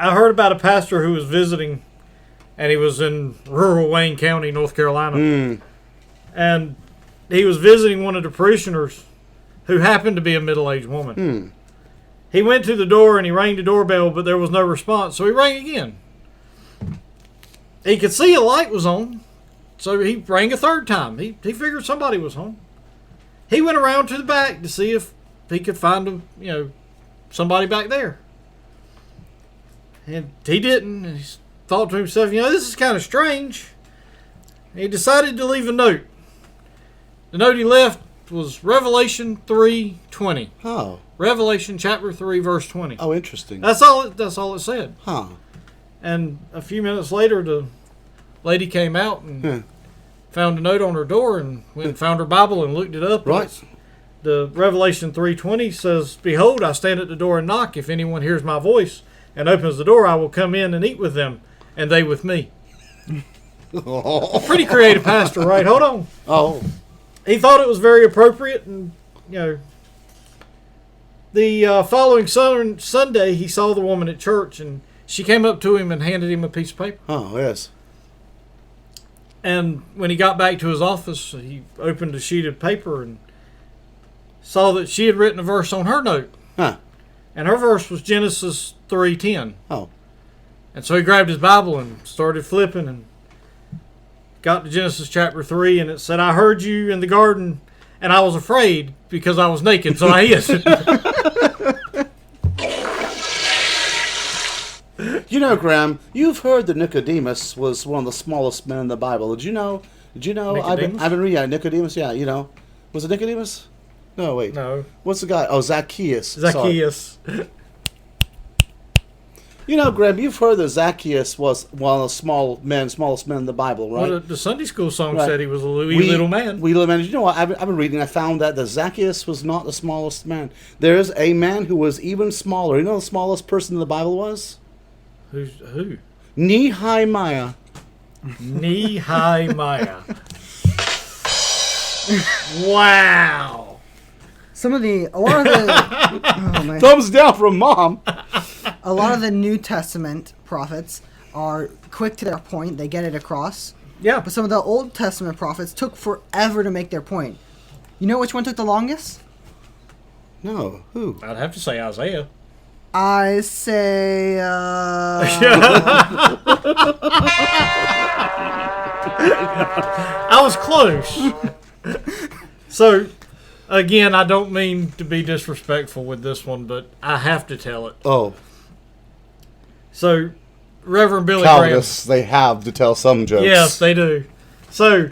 I heard about a pastor who was visiting, and he was in rural Wayne County, North Carolina. And he was visiting one of the parishioners who happened to be a middle-aged woman. He went to the door and he rang the doorbell, but there was no response, so he rang again. He could see a light was on, so he rang a third time. He figured somebody was home. He went around to the back to see if he could find somebody back there. And he didn't. He thought to himself, this is kind of strange. He decided to leave a note. The note he left was Revelation 3:20. Oh. Revelation chapter 3, verse 20. Oh, interesting. That's all it said. Huh. And a few minutes later, the lady came out and found a note on her door and went and found her Bible and looked it up. Right. The Revelation 3:20 says, "Behold, I stand at the door and knock. If anyone hears my voice and opens the door, I will come in and eat with them, and they with me." Pretty creative pastor, right? Hold on. Oh. He thought it was very appropriate, and the following Sunday, he saw the woman at church, and she came up to him and handed him a piece of paper. Oh, yes. And when he got back to his office, he opened a sheet of paper and saw that she had written a verse on her note. Huh. And her verse was Genesis 3:10. Oh. And so he grabbed his Bible and started flipping and got to Genesis chapter 3, and it said, "I heard you in the garden, and I was afraid because I was naked, so I hid." Graham, you've heard that Nicodemus was one of the smallest men in the Bible. Did you know? I've been reading Nicodemus. Yeah, was it Nicodemus? No, wait. No. What's the guy? Oh, Zacchaeus. Zacchaeus. Graham, you've heard that Zacchaeus was one of the smallest men in the Bible, right? Well, the Sunday school song said he was a wee little man. Wee little man. You know what? I've been reading. I found that Zacchaeus was not the smallest man. There is a man who was even smaller. You know who the smallest person in the Bible was? Who? Nehemiah. Nehemiah. Wow. A lot of the oh man. Thumbs down from Mom. A lot of the New Testament prophets are quick to their point. They get it across. Yeah. But some of the Old Testament prophets took forever to make their point. You know which one took the longest? No. Who? I'd have to say Isaiah. I say, I was close. So, again, I don't mean to be disrespectful with this one, but I have to tell it. Oh. So, Reverend Billy Calvinists, they have to tell some jokes. Yes, they do. So,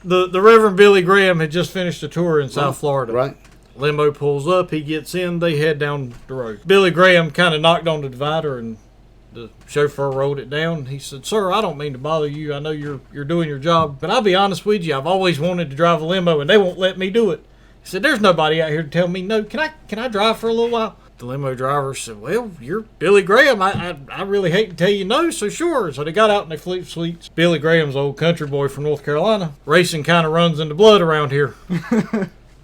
the Reverend Billy Graham had just finished a tour in South Florida. Right. Limo pulls up, he gets in, they head down the road. Billy Graham kind of knocked on the divider, and the chauffeur rolled it down. He said, "Sir, I don't mean to bother you. I know you're doing your job, but I'll be honest with you. I've always wanted to drive a limo, and they won't let me do it." He said, "There's nobody out here to tell me no. Can I drive for a little while?" The limo driver said, "Well, you're Billy Graham. I really hate to tell you no, so sure." So they got out and they flipped sweets. Billy Graham's old country boy from North Carolina. Racing kind of runs in the blood around here.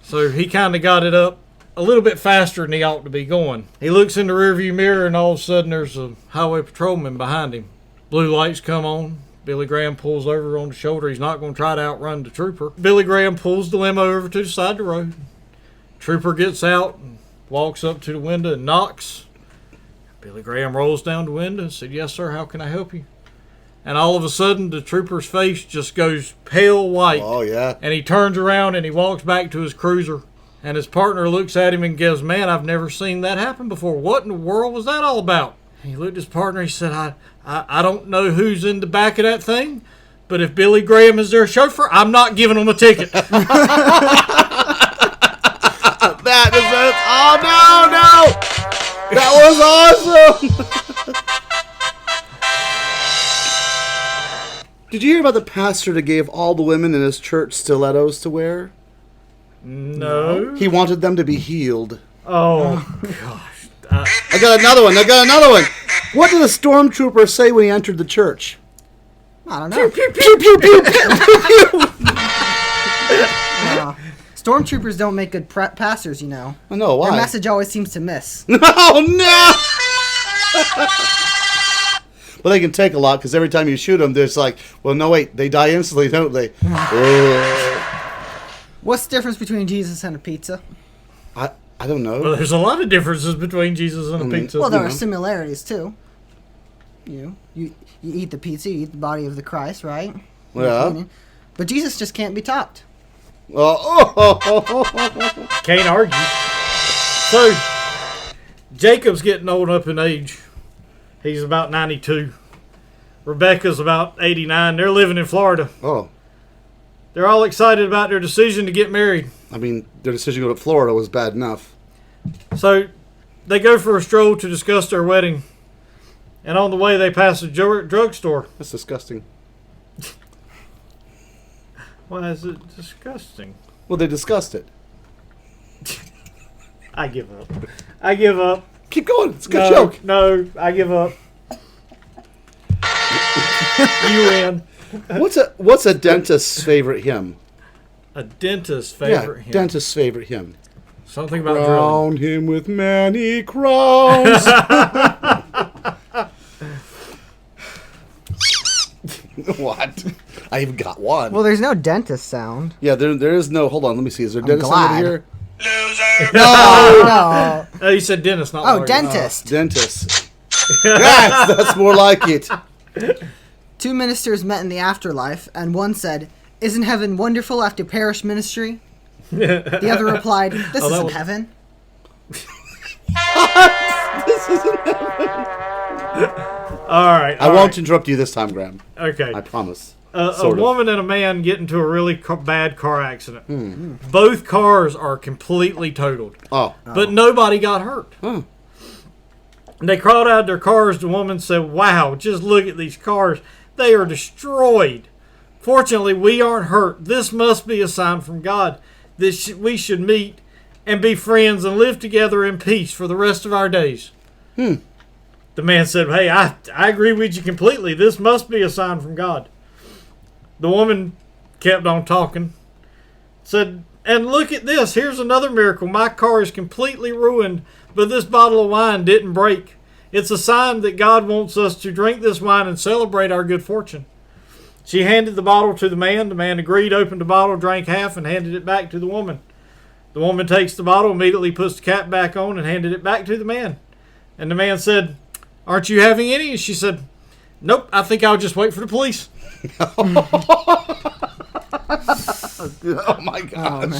So he kind of got it up a little bit faster than he ought to be going. He looks in the rearview mirror, and all of a sudden there's a highway patrolman behind him. Blue lights come on. Billy Graham pulls over on the shoulder. He's not going to try to outrun the trooper. Billy Graham pulls the limo over to the side of the road. Trooper gets out and walks up to the window and knocks. Billy Graham rolls down the window and said, "Yes, sir, how can I help you?" And all of a sudden, the trooper's face just goes pale white. Oh, yeah. And he turns around and he walks back to his cruiser And his partner looks at him and goes, "Man, I've never seen that happen before. What in the world was that all about?" And he looked at his partner and he said, I don't know who's in the back of that thing, but if Billy Graham is their chauffeur, I'm not giving them a ticket. That is it. Oh, no. That was awesome. Did you hear about the pastor that gave all the women in his church stilettos to wear? No. He wanted them to be healed. Oh, gosh. I got another one. What did a stormtrooper say when he entered the church? I don't know. Pew, pew, pew, pew, pew, pew. Stormtroopers don't make good passers, you know. I know, why? Their message always seems to miss. Oh, no! Well, they can take a lot, because every time you shoot them, there's like, well, no, wait, they die instantly, don't they? What's the difference between Jesus and a pizza? I don't know. Well, there's a lot of differences between Jesus and a pizza. Well, there are similarities, too. You eat the pizza, you eat the body of the Christ, right? Yeah. But Jesus just can't be topped. Can't argue. So, Jacob's getting old up in age. He's about 92. Rebecca's about 89. They're living in Florida. Oh. They're all excited about their decision to get married. I mean, their decision to go to Florida was bad enough. So, they go for a stroll to discuss their wedding. And on the way, they pass a drugstore. That's disgusting. Why is it disgusting? Well, they discussed it. I give up. Keep going. It's a good joke. No, I give up. You win. What's a dentist's favorite hymn? A dentist's favorite hymn. Dentist's favorite hymn. Something about Crown him with many crowns. What? I even got one. Well, there's no dentist sound. Yeah, there is no. Hold on, let me see. Is there a dentist glad. over here? No. Oh, you said dentist, not lawyer. Dentist. Dentist. That's more like it. Two ministers met in the afterlife, and one said, "Isn't heaven wonderful after parish ministry?" The other replied, "This isn't heaven." This isn't heaven. All right. I won't interrupt you this time, Graham. Okay. I promise. A woman and a man get into a really bad car accident. Both cars are completely totaled. Oh. But nobody got hurt. Oh. And they crawled out of their cars. The woman said, "Wow, just look at these cars. They are destroyed. Fortunately, we aren't hurt. This must be a sign from God that we should meet and be friends and live together in peace for the rest of our days." The man said, "Hey, I agree with you completely. This must be a sign from God." The woman kept on talking. Said, "And look at this. Here's another miracle. My car is completely ruined, but this bottle of wine didn't break. It's a sign that God wants us to drink this wine and celebrate our good fortune." She handed the bottle to the man. The man agreed, opened the bottle, drank half, and handed it back to the woman. The woman takes the bottle, immediately puts the cap back on, and handed it back to the man. And the man said, "Aren't you having any?" And she said, "Nope, I think I'll just wait for the police." Oh my gosh.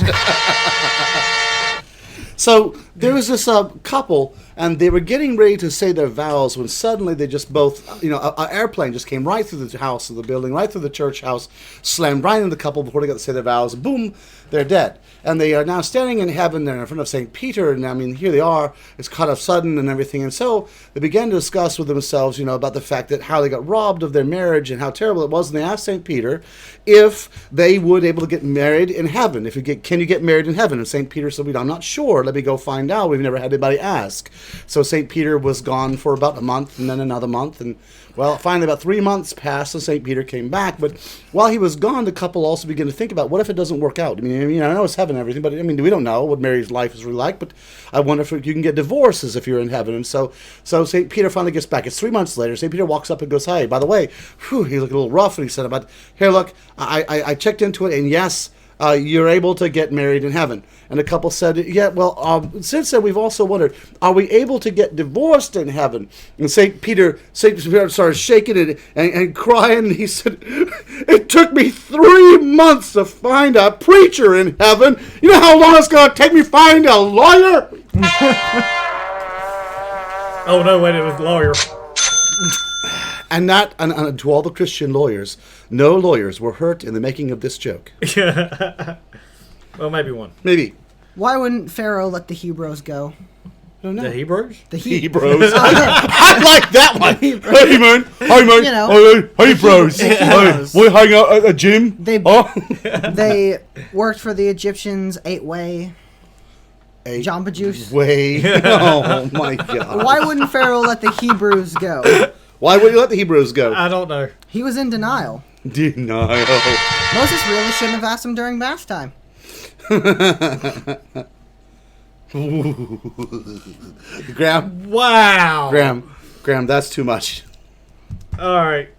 So there was this couple, and they were getting ready to say their vows when suddenly they just both, an airplane just came right through the house of the building, right through the church house, slammed right into the couple before they got to say their vows, and boom, they're dead. And they are now standing in heaven there in front of St. Peter, and I mean, here they are, it's kind of sudden and everything. And so they began to discuss with themselves, about the fact that how they got robbed of their marriage and how terrible it was. And they asked St. Peter if they would able to get married in heaven. Can you get married in heaven? And St. Peter said, "I'm not sure. Let me go find out. We've never had anybody ask." So St. Peter was gone for about a month and then another month. And well, finally about 3 months passed and St. Peter came back. But while he was gone, the couple also began to think about, what if it doesn't work out? I mean, I know it's heaven and everything, but I mean, we don't know what married life is really like. But I wonder if you can get divorces if you're in heaven. And so St. Peter finally gets back. It's 3 months later. St. Peter walks up and goes, "Hey, by the way," he looked a little rough, and he said, "Here, look, I checked into it, and yes, you're able to get married in heaven." And the couple said, "Yeah, well, since then we've also wondered, are we able to get divorced in heaven?" And St. Peter started shaking and crying. And he said, It took me 3 months to find a preacher in heaven. You know how long it's going to take me to find a lawyer? Oh, no, wait, it was lawyer. And to all the Christian lawyers, no lawyers were hurt in the making of this joke. Well, maybe one. Maybe. Why wouldn't Pharaoh let the Hebrews go? The Hebrews? The Hebrews. I like that one. Hey, man. You know. Hebrews. Hey, we hang out at the gym. They worked for the Egyptians, ate whey, Jamba Juice. Whey. Oh, my God. Why wouldn't Pharaoh let the Hebrews go? Why would you let the Hebrews go? I don't know. He was in denial. Denial. Moses really shouldn't have asked him during bath time. Graham. Wow. Graham, that's too much. All right.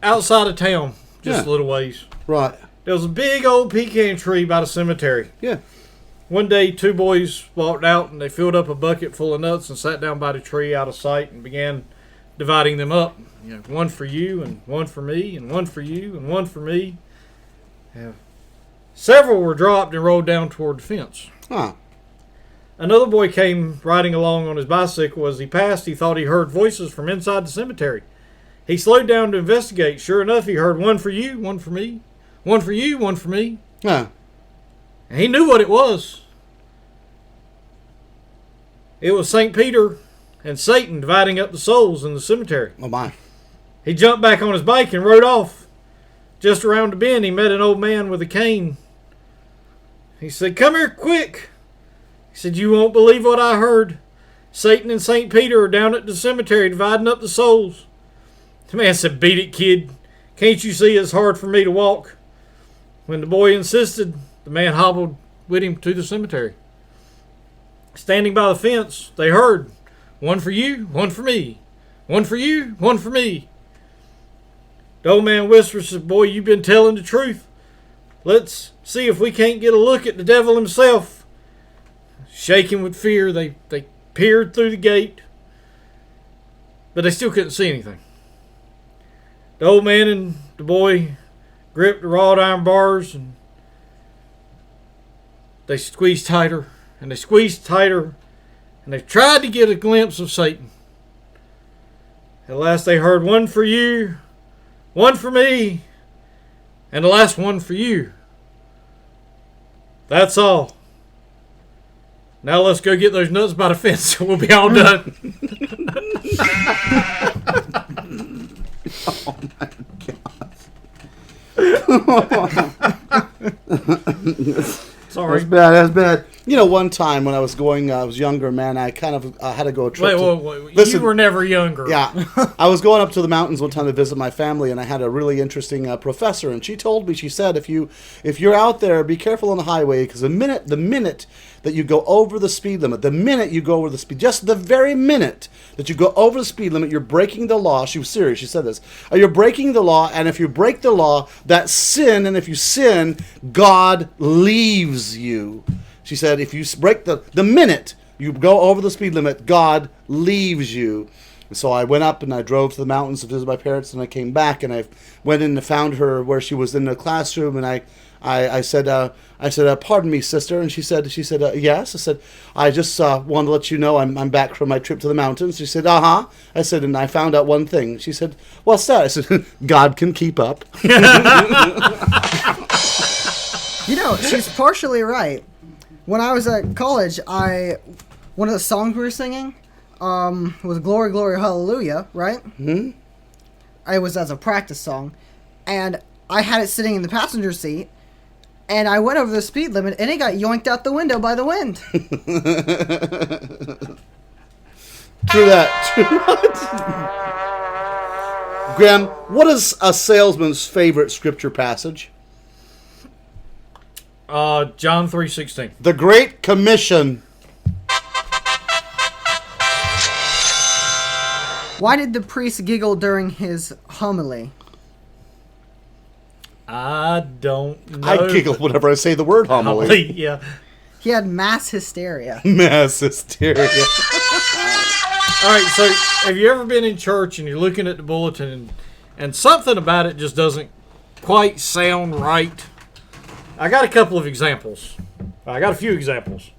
Outside of town, just a little ways. Right. There was a big old pecan tree by the cemetery. Yeah. One day, two boys walked out and they filled up a bucket full of nuts and sat down by the tree out of sight and began dividing them up. You know, one for you and one for me and one for you and one for me. Yeah. Several were dropped and rolled down toward the fence. Huh. Another boy came riding along on his bicycle. As he passed, he thought he heard voices from inside the cemetery. He slowed down to investigate. Sure enough, he heard one for you, one for me, one for you, one for me. Huh. And he knew what it was. It was St. Peter and Satan dividing up the souls in the cemetery. Oh, my. He jumped back on his bike and rode off. Just around the bend, he met an old man with a cane. He said, "Come here quick." He said, "You won't believe what I heard. Satan and St. Peter are down at the cemetery dividing up the souls." The man said, "Beat it, kid. Can't you see it's hard for me to walk?" When the boy insisted, the man hobbled with him to the cemetery. Standing by the fence, they heard, "One for you, one for me. One for you, one for me." The old man whispers, says, "Boy, you've been telling the truth. Let's see if we can't get a look at the devil himself." Shaking with fear, they peered through the gate, but they still couldn't see anything. The old man and the boy gripped the wrought iron bars and they squeezed tighter and they squeezed tighter and they tried to get a glimpse of Satan. At last they heard, "One for you, one for me, and the last one for you. That's all. Now let's go get those nuts by the fence and we'll be all done." Oh, my God. Sorry. That's bad. You know, one time when I was younger, man, I kind of had to go a trip. Wait. Listen, You were never younger. Yeah. I was going up to the mountains one time to visit my family, and I had a really interesting professor, and she told me, she said, if you're out there, be careful on the highway, because the minute that you go over the speed limit, just the very minute that you go over the speed limit, you're breaking the law. She was serious. She said this. You're breaking the law, and if you break the law, that's sin, and if you sin, God leaves you. She said, if you break the minute you go over the speed limit, God leaves you. And so I went up and I drove to the mountains to visit my parents, and I came back and I went in and found her where she was in the classroom, and I said, "Pardon me, sister," and she said, "Yes." I said, "I just wanted to let you know I'm back from my trip to the mountains." She said, "Uh-huh." I said, "And I found out one thing." She said, "What's that?" I said, "God can keep up." You know, she's partially right. When I was at college, one of the songs we were singing was "Glory, Glory, Hallelujah," right? Hmm? It was as a practice song, and I had it sitting in the passenger seat, and I went over the speed limit, and it got yoinked out the window by the wind. True that. Graham, what is a salesman's favorite scripture passage? John 3:16. The Great Commission. Why did the priest giggle during his homily? I don't know. I giggle whenever I say the word homily. Yeah. He had mass hysteria. Mass hysteria. All right, so have you ever been in church and you're looking at the bulletin and something about it just doesn't quite sound right. I got a couple of examples. I got a few examples.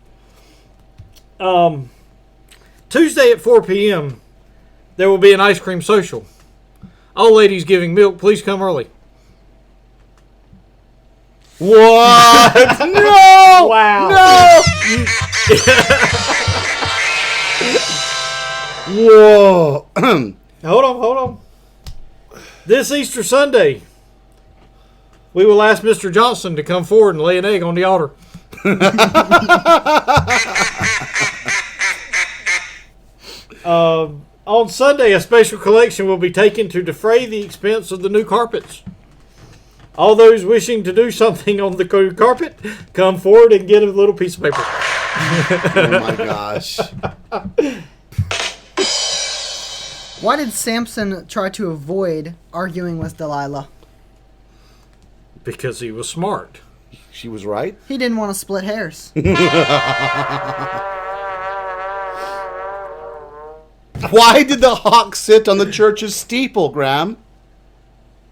Tuesday at 4 p.m., there will be an ice cream social. All ladies giving milk, please come early. What? No! Wow. No! Whoa! Hold on. This Easter Sunday, we will ask Mr. Johnson to come forward and lay an egg on the altar. On Sunday, a special collection will be taken to defray the expense of the new carpets. All those wishing to do something on the carpet, come forward and get a little piece of paper. Oh my gosh. Why did Samson try to avoid arguing with Delilah? Because he was smart. She was right. He didn't want to split hairs. Why did the hawk sit on the church's steeple, Graham?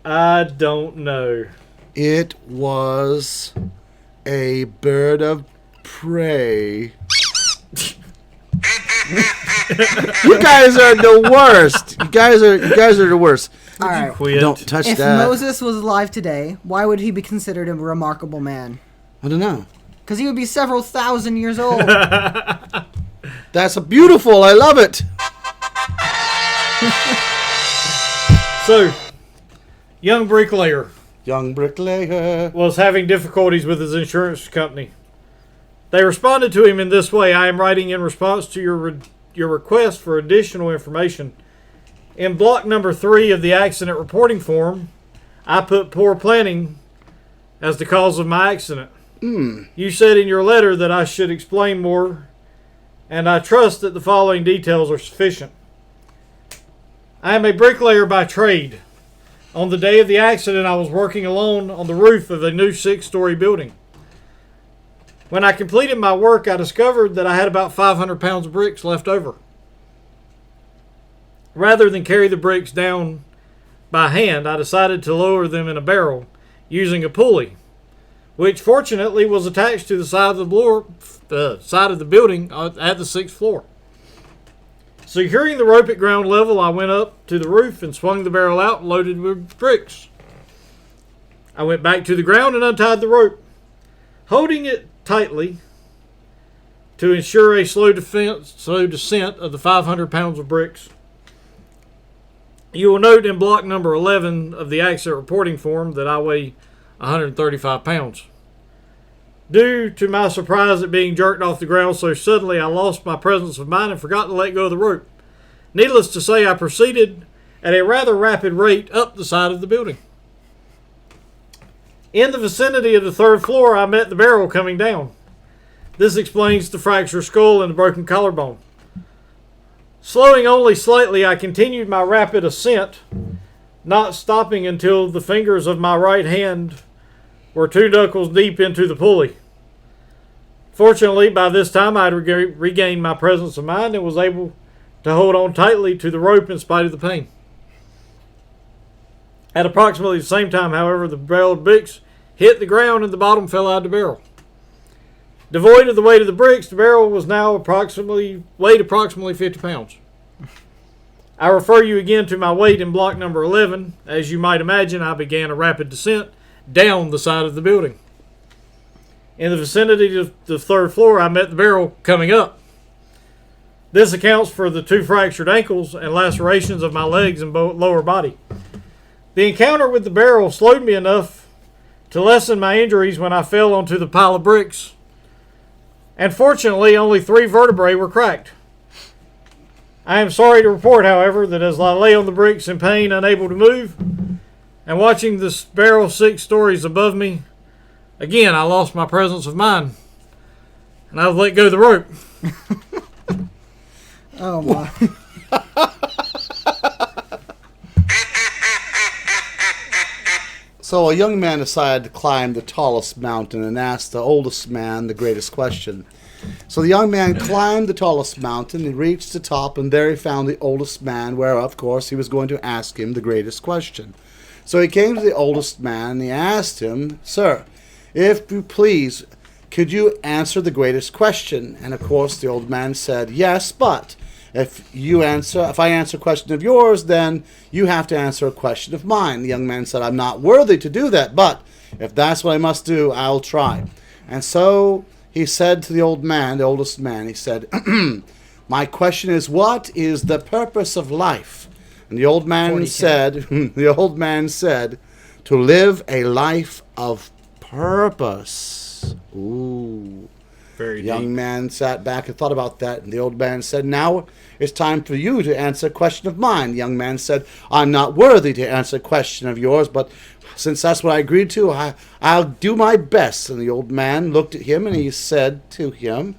I don't know. It was a bird of prey. You guys are the worst. You guys are the worst. All right. Quit. Don't touch If that. Moses was alive today, why would he be considered a remarkable man? I don't know. Because he would be several thousand years old. That's beautiful. I love it. So, young bricklayer Young bricklayer. was having difficulties with his insurance company. They responded to him in this way: I am writing in response to your request for additional information. In block number 3 of the accident reporting form, I put poor planning as the cause of my accident. You said in your letter that I should explain more, and I trust that the following details are sufficient. I am a bricklayer by trade. On the day of the accident, I was working alone on the roof of a new 6-story building. When I completed my work, I discovered that I had about 500 pounds of bricks left over. Rather than carry the bricks down by hand, I decided to lower them in a barrel using a pulley, which fortunately was attached to the side of the building at the 6th floor. Securing the rope at ground level, I went up to the roof and swung the barrel out and loaded with bricks. I went back to the ground and untied the rope, holding it tightly to ensure a slow descent of the 500 pounds of bricks. You will note in block number 11 of the accident reporting form that I weigh 135 pounds. Due to my surprise at being jerked off the ground so suddenly, I lost my presence of mind and forgot to let go of the rope. Needless to say, I proceeded at a rather rapid rate up the side of the building. In the vicinity of the 3rd floor, I met the barrel coming down. This explains the fractured skull and the broken collarbone. Slowing only slightly, I continued my rapid ascent, not stopping until the fingers of my right hand were 2 knuckles deep into the pulley. Fortunately, by this time I had regained my presence of mind and was able to hold on tightly to the rope in spite of the pain. At approximately the same time, however, the barrel of bricks hit the ground and the bottom fell out of the barrel. Devoid of the weight of the bricks, the barrel was now weighed approximately 50 pounds. I refer you again to my weight in block number 11. As you might imagine, I began a rapid descent down the side of the building. In the vicinity of the 3rd floor, I met the barrel coming up. This accounts for the 2 fractured ankles and lacerations of my legs and lower body. The encounter with the barrel slowed me enough to lessen my injuries when I fell onto the pile of bricks. And fortunately, only 3 vertebrae were cracked. I am sorry to report, however, that as I lay on the bricks in pain, unable to move, and watching this barrel 6 stories above me, again, I lost my presence of mind, and I let go of the rope. Oh, my. So a young man decided to climb the tallest mountain and asked the oldest man the greatest question. So the young man climbed the tallest mountain. He reached the top, and there he found the oldest man, where, of course, he was going to ask him the greatest question. So he came to the oldest man, and he asked him, "Sir, if you please, could you answer the greatest question?" And, of course, the old man said, "Yes, but if I answer a question of yours, then you have to answer a question of mine." The young man said, "I'm not worthy to do that, but if that's what I must do, I'll try." And so he said to the old man, the oldest man, he said, "My question is, what is the purpose of life?" And the old man said, "To live a life of purpose." Ooh. Very The young deep. man sat back and thought about that, and the old man said, "Now it's time for you to answer a question of mine." The young man said, "I'm not worthy to answer a question of yours, but since that's what I agreed to, I'll do my best." And the old man looked at him, and he said to him,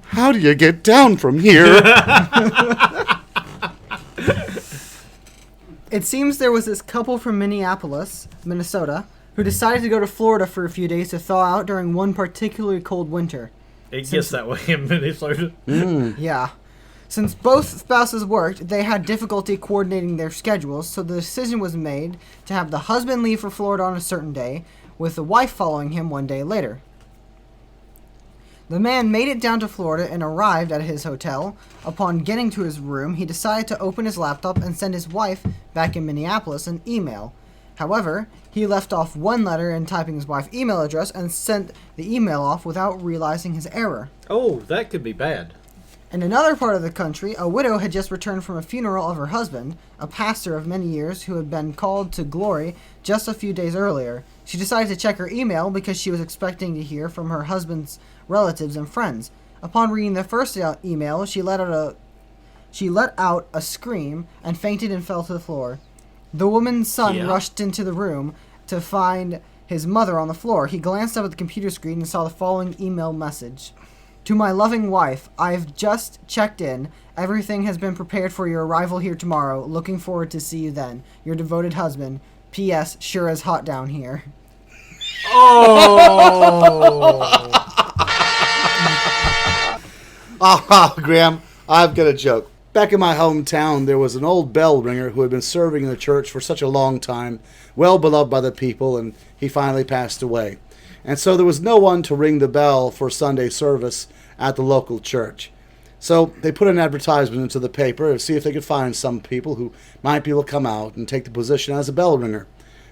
"How do you get down from here?" It seems there was this couple from Minneapolis, Minnesota, who decided to go to Florida for a few days to thaw out during one particularly cold winter. It gets that way in Minnesota. Yeah. Since both spouses worked, they had difficulty coordinating their schedules, so the decision was made to have the husband leave for Florida on a certain day, with the wife following him one day later. The man made it down to Florida and arrived at his hotel. Upon getting to his room, he decided to open his laptop and send his wife back in Minneapolis an email. However, he left off one letter in typing his wife's email address and sent the email off without realizing his error. Oh, that could be bad. In another part of the country, a widow had just returned from a funeral of her husband, a pastor of many years who had been called to glory just a few days earlier. She decided to check her email because she was expecting to hear from her husband's relatives and friends. Upon reading the first email, she let out a scream and fainted and fell to the floor. The woman's son rushed into the room to find his mother on the floor. He glanced up at the computer screen and saw the following email message. "To my loving wife, I've just checked in. Everything has been prepared for your arrival here tomorrow. Looking forward to see you then. Your devoted husband. P.S. Sure is hot down here." Oh. Graham, I've got a joke. Back in my hometown, there was an old bell ringer who had been serving in the church for such a long time, well beloved by the people, and he finally passed away. And so there was no one to ring the bell for Sunday service at the local church. So they put an advertisement into the paper to see if they could find some people who might be able to come out and take the position as a bell ringer.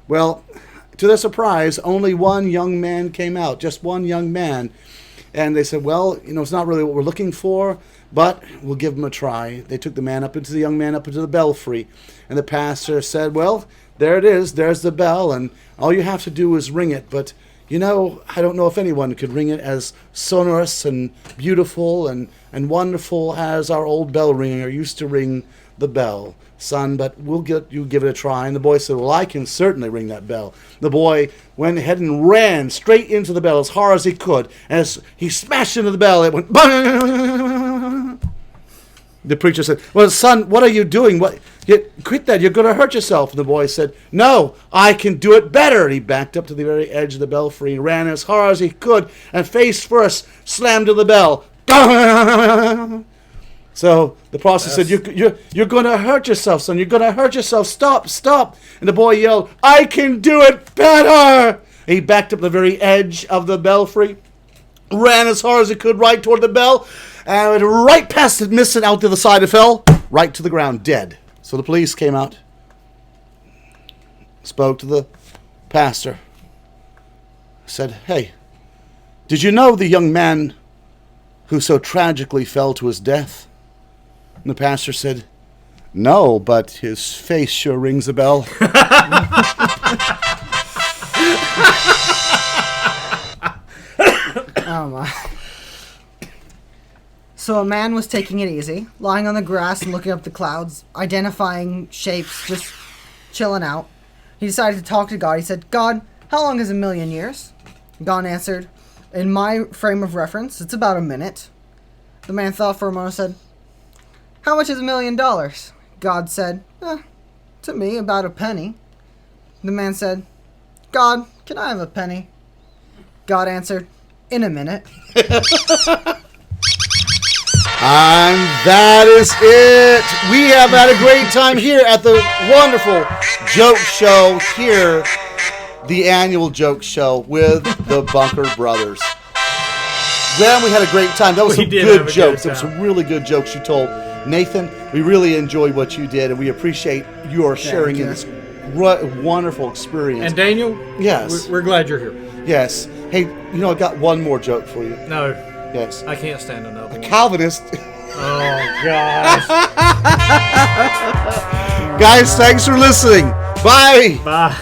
Well, to their surprise, only one young man came out, just one young man. And they said, "Well, it's not really what we're looking for, but we'll give him a try." They took the young man up into the belfry, and the pastor said, "Well, there it is, there's the bell, and all you have to do is ring it, but I don't know if anyone could ring it as sonorous and beautiful and wonderful as our old bell ringer used to ring the bell, son, but we'll get you give it a try." And the boy said, "Well, I can certainly ring that bell." The boy went ahead and ran straight into the bell as hard as he could. And as he smashed into the bell, it went bang. The preacher said, "Well, son, what are you doing? Quit that. You're going to hurt yourself." And the boy said, "No, I can do it better." And he backed up to the very edge of the belfry and ran as hard as he could and face first slammed to the bell. So the pastor said, "You're going to hurt yourself, son. You're going to hurt yourself. Stop." And the boy yelled, "I can do it better." He backed up the very edge of the belfry, ran as hard as he could right toward the bell, and right past it, missing out to the side, and fell right to the ground, dead. So the police came out, spoke to the pastor, said, "Hey, did you know the young man who so tragically fell to his death?" And the pastor said, "No, but his face sure rings a bell." Oh my. So a man was taking it easy, lying on the grass and looking up the clouds, identifying shapes, just chilling out. He decided to talk to God. He said, "God, how long is 1,000,000 years?" God answered, "In my frame of reference, it's about a minute." The man thought for a moment and said, "How much is $1,000,000? God said, "To me, about a penny." The man said, "God, can I have a penny?" God answered, "In a minute." And that is it. We have had a great time here at the wonderful joke show here, the annual joke show with the Bunker Brothers. Glenn, we had a great time. That was some good jokes. There were some really good jokes you told. Nathan, we really enjoyed what you did, and we appreciate your sharing in this wonderful experience. And Daniel, yes, we're glad you're here. Yes. Hey, you know, I got one more joke for you. No. Yes. I can't stand another one. Calvinist. Oh, gosh. Guys, thanks for listening. Bye. Bye.